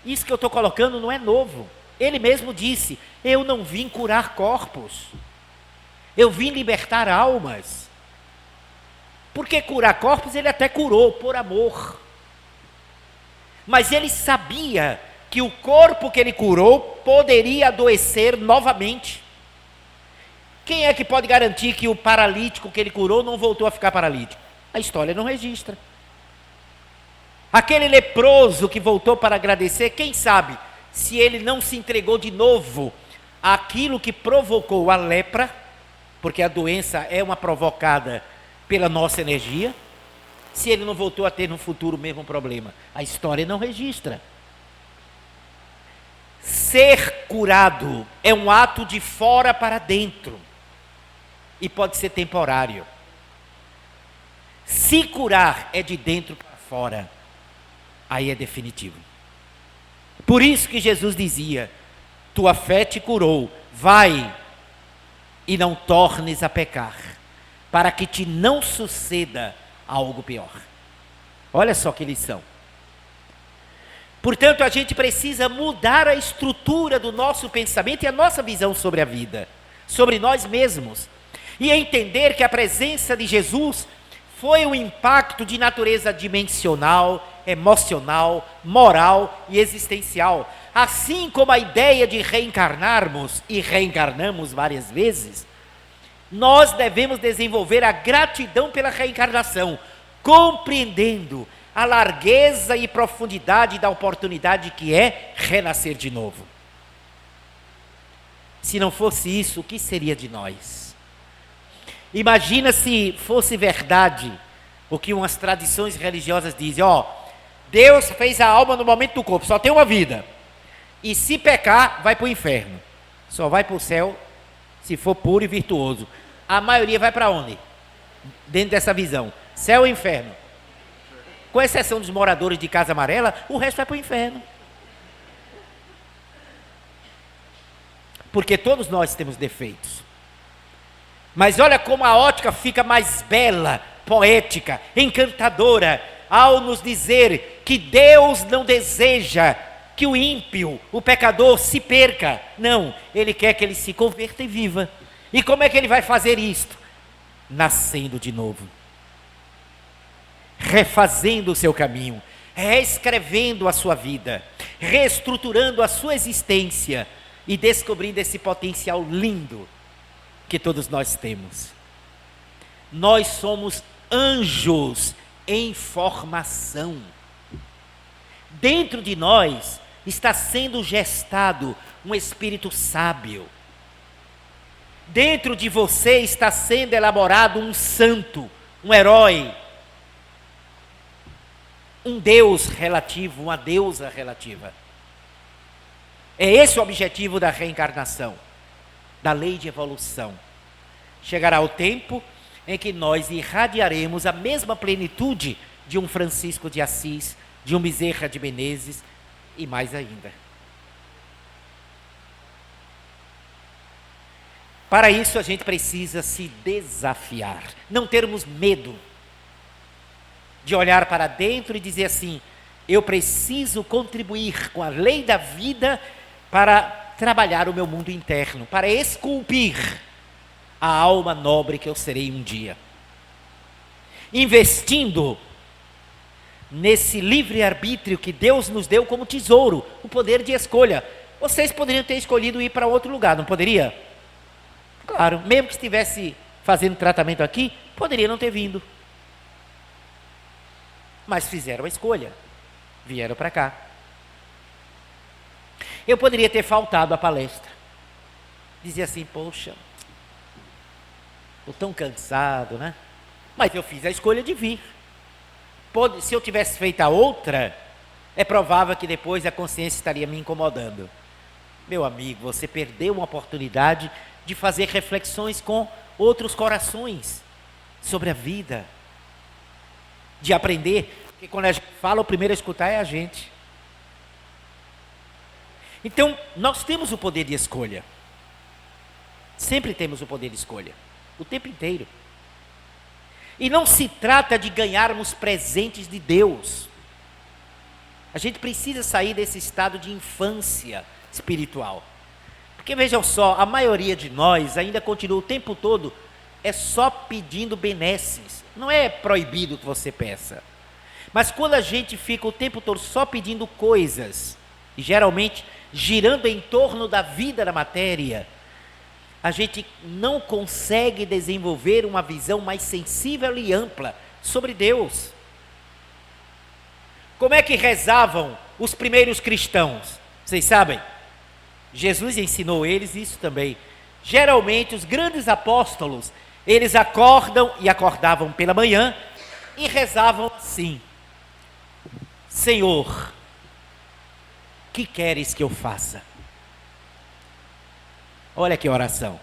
Isso que eu estou colocando não é novo. Ele mesmo disse: eu não vim curar corpos, eu vim libertar almas. Porque curar corpos ele até curou por amor. Mas ele sabia que o corpo que ele curou poderia adoecer novamente. Quem é que pode garantir que o paralítico que ele curou não voltou a ficar paralítico? A história não registra. Aquele leproso que voltou para agradecer, quem sabe se ele não se entregou de novo àquilo que provocou a lepra, porque a doença é uma provocada pela nossa energia, se ele não voltou a ter no futuro o mesmo problema. A história não registra. Ser curado é um ato de fora para dentro e pode ser temporário. Se curar é de dentro para fora, aí é definitivo. Por isso que Jesus dizia: tua fé te curou, vai e não tornes a pecar, para que te não suceda algo pior. Olha só que lição. Portanto, a gente precisa mudar a estrutura do nosso pensamento e a nossa visão sobre a vida, sobre nós mesmos, e entender que a presença de Jesus foi um impacto de natureza dimensional, emocional, moral e existencial. Assim como a ideia de reencarnarmos, e reencarnamos várias vezes, nós devemos desenvolver a gratidão pela reencarnação, compreendendo a largueza e profundidade da oportunidade que é renascer de novo. Se não fosse isso, o que seria de nós? Imagina se fosse verdade o que umas tradições religiosas dizem: Deus fez a alma no momento do corpo, só tem uma vida, e se pecar, vai para o inferno, só vai para o céu se for puro e virtuoso. A maioria vai para onde? Dentro dessa visão, céu e inferno. Com exceção dos moradores de Casa Amarela, o resto vai para o inferno. Porque todos nós temos defeitos. Mas olha como a ótica fica mais bela, poética, encantadora, ao nos dizer que Deus não deseja que o ímpio, o pecador, se perca. Não, Ele quer que ele se converta e viva. E como é que Ele vai fazer isto? Nascendo de novo, refazendo o seu caminho, reescrevendo a sua vida, reestruturando a sua existência e descobrindo esse potencial lindo que todos nós temos. Nós somos anjos em formação. Dentro de nós está sendo gestado um espírito sábio. Dentro de você está sendo elaborado um santo, um herói, um Deus relativo, uma deusa relativa. É esse o objetivo da reencarnação, da lei de evolução. Chegará o tempo em que nós irradiaremos a mesma plenitude de um Francisco de Assis, de um Bezerra de Menezes e mais ainda. Para isso a gente precisa se desafiar, não termos medo de olhar para dentro e dizer assim: eu preciso contribuir com a lei da vida para trabalhar o meu mundo interno, para esculpir a alma nobre que eu serei um dia. Investindo nesse livre-arbítrio que Deus nos deu como tesouro, o poder de escolha. Vocês poderiam ter escolhido ir para outro lugar, não poderia? Claro, mesmo que estivesse fazendo tratamento aqui, poderia não ter vindo. Mas fizeram a escolha, vieram para cá. Eu poderia ter faltado à palestra, dizer assim: poxa, estou tão cansado, né? Mas eu fiz a escolha de vir. Se eu tivesse feito a outra, é provável que depois a consciência estaria me incomodando. Meu amigo, você perdeu uma oportunidade de fazer reflexões com outros corações sobre a vida, de aprender, porque quando a gente fala, o primeiro a escutar é a gente. Então, nós temos o poder de escolha, sempre temos o poder de escolha, o tempo inteiro. E não se trata de ganharmos presentes de Deus. A gente precisa sair desse estado de infância espiritual. Porque vejam só, a maioria de nós ainda continua o tempo todo é só pedindo benesses. Não é proibido que você peça. Mas quando a gente fica o tempo todo só pedindo coisas, e geralmente girando em torno da vida da matéria, a gente não consegue desenvolver uma visão mais sensível e ampla sobre Deus. Como é que rezavam os primeiros cristãos? Vocês sabem? Jesus ensinou eles isso também. Geralmente os grandes apóstolos, eles acordam e acordavam pela manhã e rezavam assim: Senhor, que queres que eu faça? Olha que oração.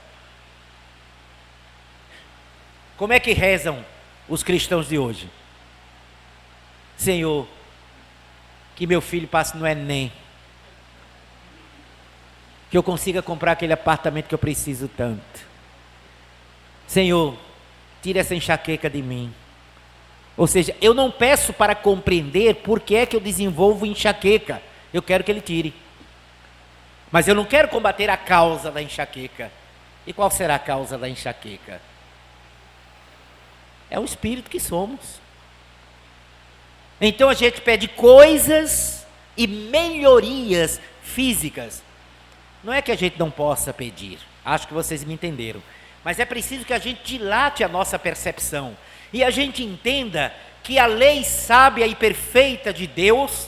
Como é que rezam os cristãos de hoje? Senhor, que meu filho passe no Enem, que eu consiga comprar aquele apartamento que eu preciso tanto. Senhor, tira essa enxaqueca de mim. Ou seja, eu não peço para compreender por que é que eu desenvolvo enxaqueca. Eu quero que ele tire. Mas eu não quero combater a causa da enxaqueca. E qual será a causa da enxaqueca? É o espírito que somos. Então a gente pede coisas e melhorias físicas. Não é que a gente não possa pedir, acho que vocês me entenderam. Mas é preciso que a gente dilate a nossa percepção. E a gente entenda que a lei sábia e perfeita de Deus,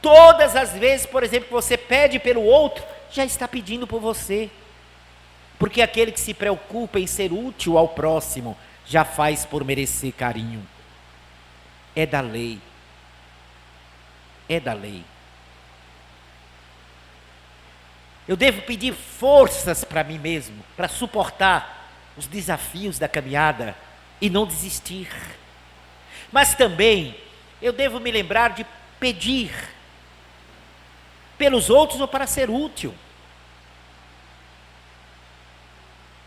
todas as vezes, por exemplo, que você pede pelo outro, já está pedindo por você. Porque aquele que se preocupa em ser útil ao próximo, já faz por merecer carinho. É da lei. É da lei. Eu devo pedir forças para mim mesmo, para suportar os desafios da caminhada e não desistir. Mas também eu devo me lembrar de pedir pelos outros ou para ser útil.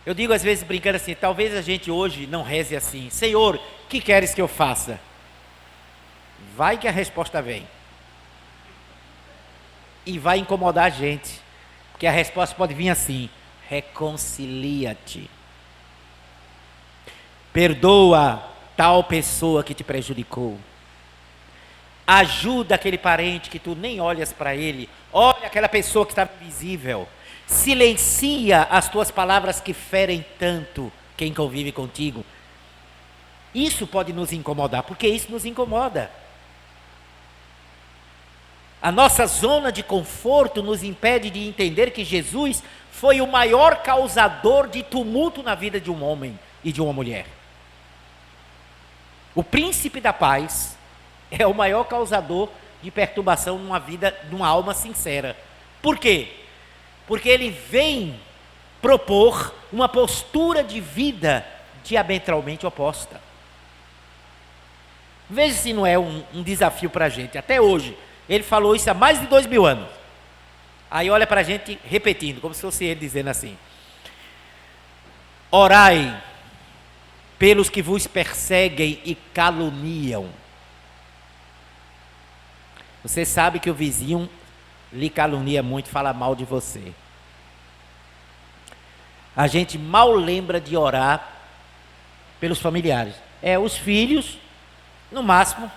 Eu digo às vezes brincando assim, talvez a gente hoje não reze assim: Senhor, que queres que eu faça? Vai que a resposta vem. E vai incomodar a gente. Porque a resposta pode vir assim: reconcilia-te. Perdoa tal pessoa que te prejudicou. Ajuda aquele parente que tu nem olhas para ele. Olha aquela pessoa que está invisível. Silencia as tuas palavras que ferem tanto quem convive contigo. Isso pode nos incomodar, porque isso nos incomoda. A nossa zona de conforto nos impede de entender que Jesus foi o maior causador de tumulto na vida de um homem e de uma mulher. O príncipe da paz é o maior causador de perturbação numa vida, numa alma sincera. Por quê? Porque ele vem propor uma postura de vida diametralmente oposta. Veja se não é um desafio para a gente. Até hoje, ele falou isso há mais de 2000 anos. Aí olha para a gente repetindo, como se fosse ele dizendo assim: orai pelos que vos perseguem e caluniam. Você sabe que o vizinho lhe calunia muito, fala mal de você. A gente mal lembra de orar pelos familiares. Os filhos, no máximo,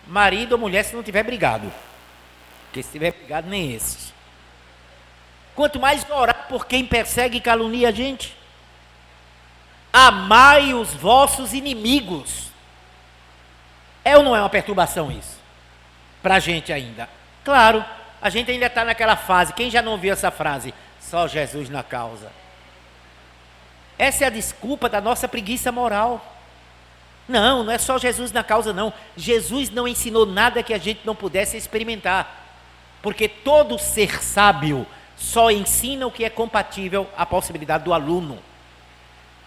marido ou mulher, se não tiver brigado. Porque se tiver brigado, nem esses. Quanto mais orar por quem persegue e calunia a gente. Amai os vossos inimigos. É ou não é uma perturbação isso? Para a gente ainda. Claro, a gente ainda está naquela fase. Quem já não ouviu essa frase? Só Jesus na causa. Essa é a desculpa da nossa preguiça moral. Não é só Jesus na causa não. Jesus não ensinou nada que a gente não pudesse experimentar. Porque todo ser sábio só ensina o que é compatível à possibilidade do aluno.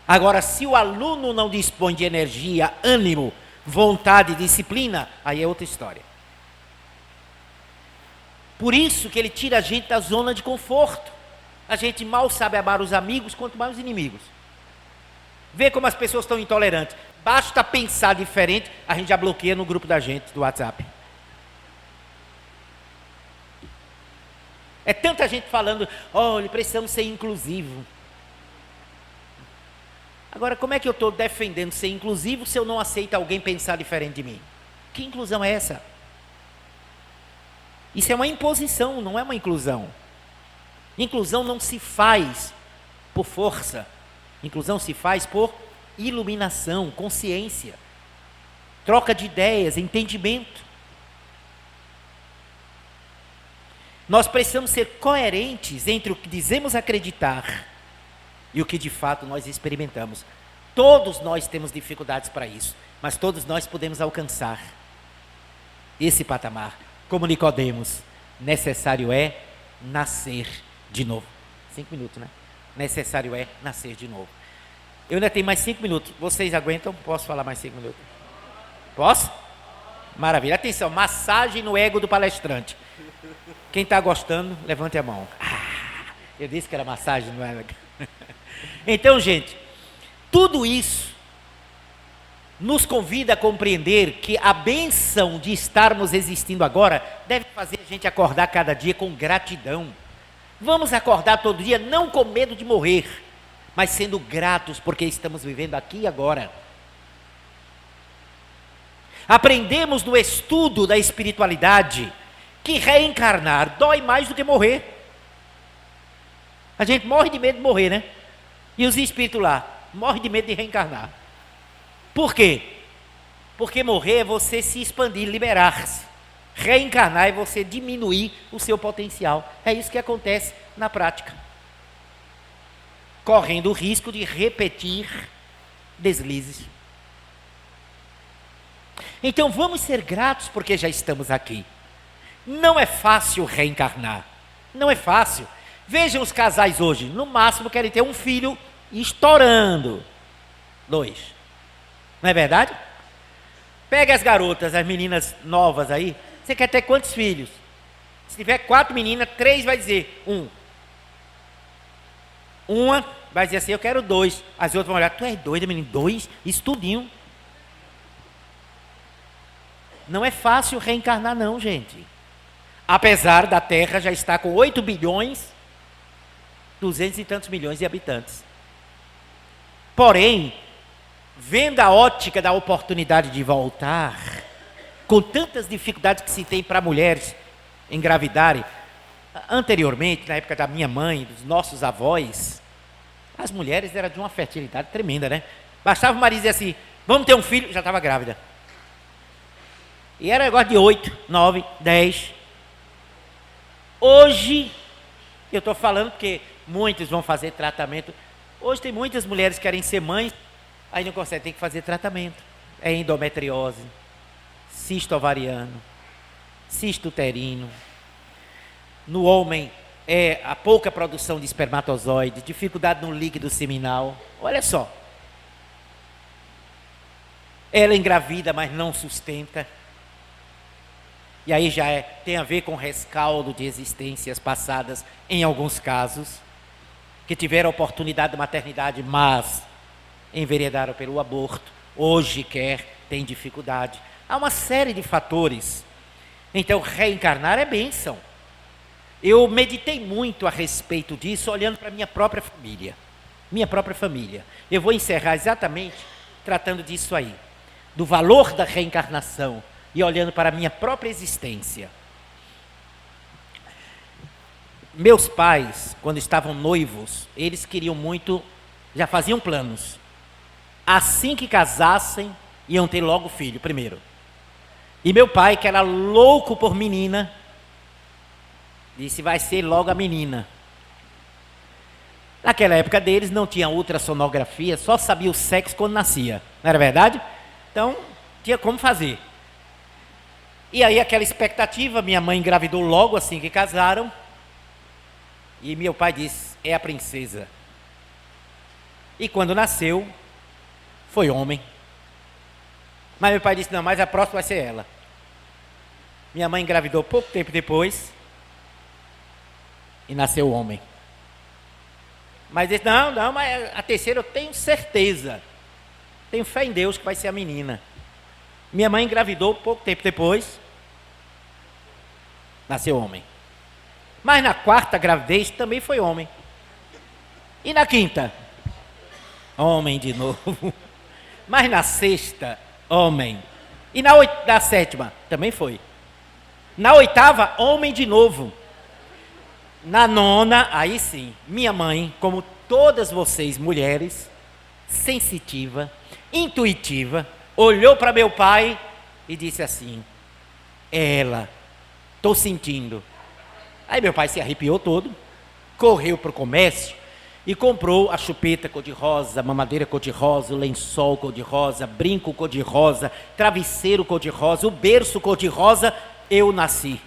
Agora, se o aluno não dispõe de energia, ânimo, vontade e disciplina, aí é outra história. Por isso que ele tira a gente da zona de conforto. A gente mal sabe amar os amigos, quanto mais os inimigos. Vê como as pessoas estão intolerantes. Basta pensar diferente, a gente já bloqueia no grupo da gente, do WhatsApp. É tanta gente falando, olha, precisamos ser inclusivos. Agora, como é que eu estou defendendo ser inclusivo se eu não aceito alguém pensar diferente de mim? Que inclusão é essa? Isso é uma imposição, não é uma inclusão. Inclusão não se faz por força. Inclusão se faz por iluminação, consciência, troca de ideias, entendimento. Nós precisamos ser coerentes entre o que dizemos acreditar e o que de fato nós experimentamos. Todos nós temos dificuldades para isso, mas todos nós podemos alcançar esse patamar. Como Nicodemos, necessário é nascer de novo. 5 minutos, né? Necessário é nascer de novo. Eu ainda tenho mais 5 minutos. Vocês aguentam? Posso falar mais 5 minutos? Posso? Maravilha. Atenção, massagem no ego do palestrante. Quem está gostando, levante a mão. Eu disse que era massagem no ego. Então, gente, tudo isso nos convida a compreender que a bênção de estarmos existindo agora deve fazer a gente acordar cada dia com gratidão. Vamos acordar todo dia não com medo de morrer, mas sendo gratos porque estamos vivendo aqui e agora. Aprendemos no estudo da espiritualidade que reencarnar dói mais do que morrer. A gente morre de medo de morrer, né? E os espíritos lá morrem de medo de reencarnar. Por quê? Porque morrer é você se expandir, liberar-se. Reencarnar é você diminuir o seu potencial. É isso que acontece na prática. Correndo o risco de repetir deslizes. Então vamos ser gratos porque já estamos aqui. Não é fácil reencarnar. Não é fácil. Vejam os casais hoje. No máximo querem ter um filho estourando. 2. Não é verdade? Pega as garotas, as meninas novas aí. Você quer ter quantos filhos? Se tiver 4 meninas, 3 vai dizer 1. Uma vai dizer assim, eu quero 2. As outras vão olhar, tu é doida, menino? 2? Isso tudinho. Não é fácil reencarnar não, gente. Apesar da Terra já estar com 8 bilhões, 200 e tantos milhões de habitantes. Porém, vendo a ótica da oportunidade de voltar, com tantas dificuldades que se tem para mulheres engravidarem, anteriormente, na época da minha mãe, dos nossos avós, as mulheres eram de uma fertilidade tremenda, né? Bastava o marido dizer assim, vamos ter um filho, já estava grávida. E era negócio de 8, 9, 10. Hoje, eu estou falando porque muitos vão fazer tratamento. Hoje tem muitas mulheres que querem ser mães, aí não conseguem, tem que fazer tratamento. É endometriose, cisto ovariano, cisto uterino. No homem, é a pouca produção de espermatozoide, dificuldade no líquido seminal. Olha só. Ela engravida, mas não sustenta. E aí já tem a ver com rescaldo de existências passadas, em alguns casos, que tiveram oportunidade de maternidade, mas enveredaram pelo aborto, hoje tem dificuldade. Há uma série de fatores. Então, reencarnar é bênção. Eu meditei muito a respeito disso, olhando para a minha própria família. Minha própria família. Eu vou encerrar exatamente tratando disso aí, do valor da reencarnação, e olhando para a minha própria existência. Meus pais, quando estavam noivos, eles queriam muito, já faziam planos. Assim que casassem, iam ter logo filho, primeiro. E meu pai, que era louco por menina, disse, vai ser logo a menina. Naquela época deles não tinha ultrassonografia, só sabia o sexo quando nascia. Não era verdade? Então, tinha como fazer. E aí aquela expectativa, minha mãe engravidou logo assim que casaram. E meu pai disse, é a princesa. E quando nasceu, foi homem. Mas meu pai disse, não, mas a próxima vai ser ela. Minha mãe engravidou pouco tempo depois. E nasceu homem. Mas disse, não, mas a terceira eu tenho certeza. Tenho fé em Deus que vai ser a menina. Minha mãe engravidou pouco tempo depois, nasceu homem. Mas na 4ª gravidez também foi homem. E na 5ª? Homem de novo. Mas na sexta, homem. E na sétima, também foi. Na oitava, homem de novo. Na nona, aí sim, minha mãe, como todas vocês mulheres, sensitiva, intuitiva, olhou para meu pai e disse assim: ela, estou sentindo. Aí meu pai se arrepiou todo, correu para o comércio e comprou a chupeta cor-de-rosa, mamadeira cor-de-rosa, o lençol cor-de-rosa, brinco cor-de-rosa, travesseiro cor-de-rosa, o berço cor-de-rosa. Eu nasci.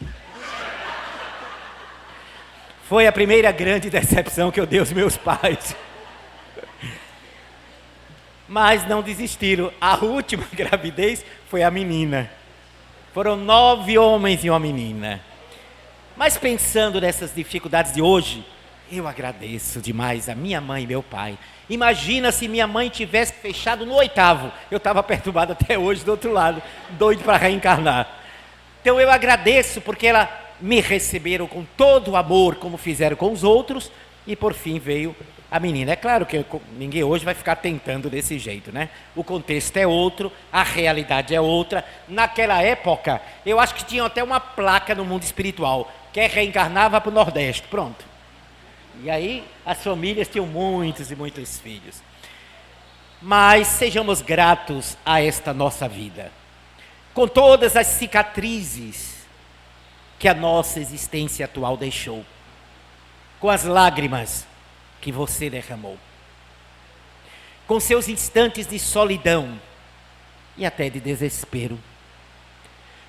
Foi a primeira grande decepção que eu dei aos meus pais. Mas não desistiram. A última gravidez foi a menina. Foram 9 homens e uma menina. Mas pensando nessas dificuldades de hoje, eu agradeço demais a minha mãe e meu pai. Imagina se minha mãe tivesse fechado no 8º. Eu estava perturbado até hoje do outro lado, doido para reencarnar. Então eu agradeço porque ela me receberam com todo o amor, como fizeram com os outros, e por fim veio a menina. É claro que ninguém hoje vai ficar tentando desse jeito, né? O contexto é outro, a realidade é outra. Naquela época, eu acho que tinha até uma placa no mundo espiritual: quer reencarnar, vá para o Nordeste, pronto. E aí as famílias tinham muitos e muitos filhos. Mas sejamos gratos a esta nossa vida, com todas as cicatrizes que a nossa existência atual deixou, com as lágrimas que você derramou, com seus instantes de solidão e até de desespero.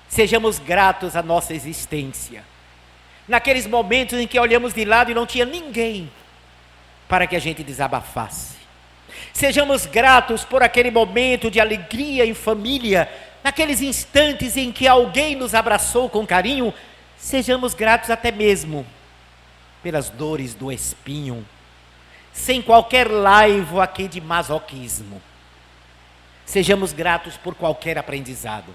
Sejamos gratos à nossa existência, naqueles momentos em que olhamos de lado e não tinha ninguém para que a gente desabafasse. Sejamos gratos por aquele momento de alegria em família, naqueles instantes em que alguém nos abraçou com carinho. Sejamos gratos até mesmo pelas dores do espinho, sem qualquer laivo aqui de masoquismo. Sejamos gratos por qualquer aprendizado,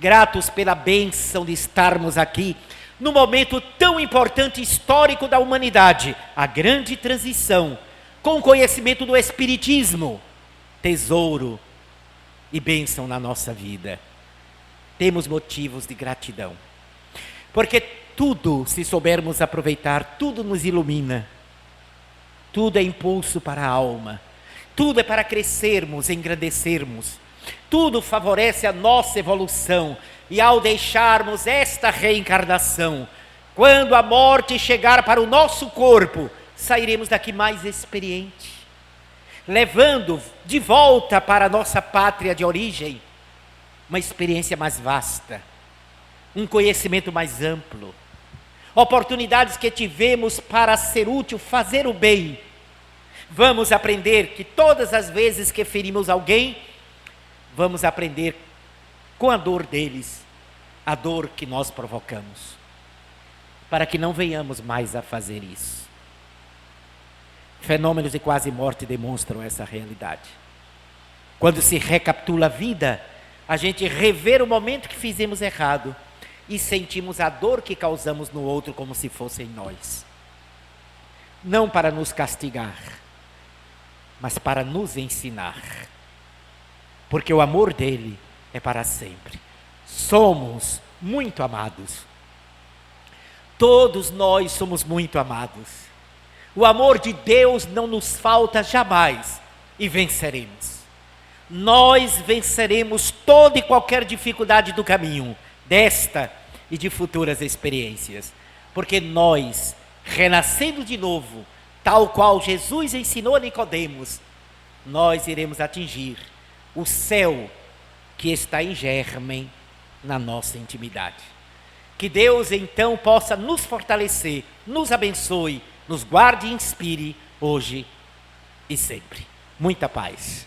gratos pela bênção de estarmos aqui no momento tão importante histórico da humanidade, a grande transição, com o conhecimento do Espiritismo, tesouro e bênção na nossa vida. Temos motivos de gratidão, porque tudo, se soubermos aproveitar, tudo nos ilumina, tudo é impulso para a alma, tudo é para crescermos, engrandecermos, tudo favorece a nossa evolução. E ao deixarmos esta reencarnação, quando a morte chegar para o nosso corpo, sairemos daqui mais experiente, levando de volta para a nossa pátria de origem uma experiência mais vasta, um conhecimento mais amplo, oportunidades que tivemos para ser útil, fazer o bem. Vamos aprender que todas as vezes que ferimos alguém, vamos aprender com a dor deles, a dor que nós provocamos, para que não venhamos mais a fazer isso. Fenômenos de quase morte demonstram essa realidade. Quando se recapitula a vida, a gente revê o momento que fizemos errado e sentimos a dor que causamos no outro como se fosse em nós. Não para nos castigar, mas para nos ensinar. Porque o amor dele é para sempre. Somos muito amados. Todos nós somos muito amados. O amor de Deus não nos falta jamais e venceremos. Nós venceremos toda e qualquer dificuldade do caminho, desta e de futuras experiências. Porque nós, renascendo de novo, tal qual Jesus ensinou a Nicodemos, nós iremos atingir o céu que está em germen na nossa intimidade. Que Deus então possa nos fortalecer, nos abençoe, nos guarde e inspire hoje e sempre. Muita paz.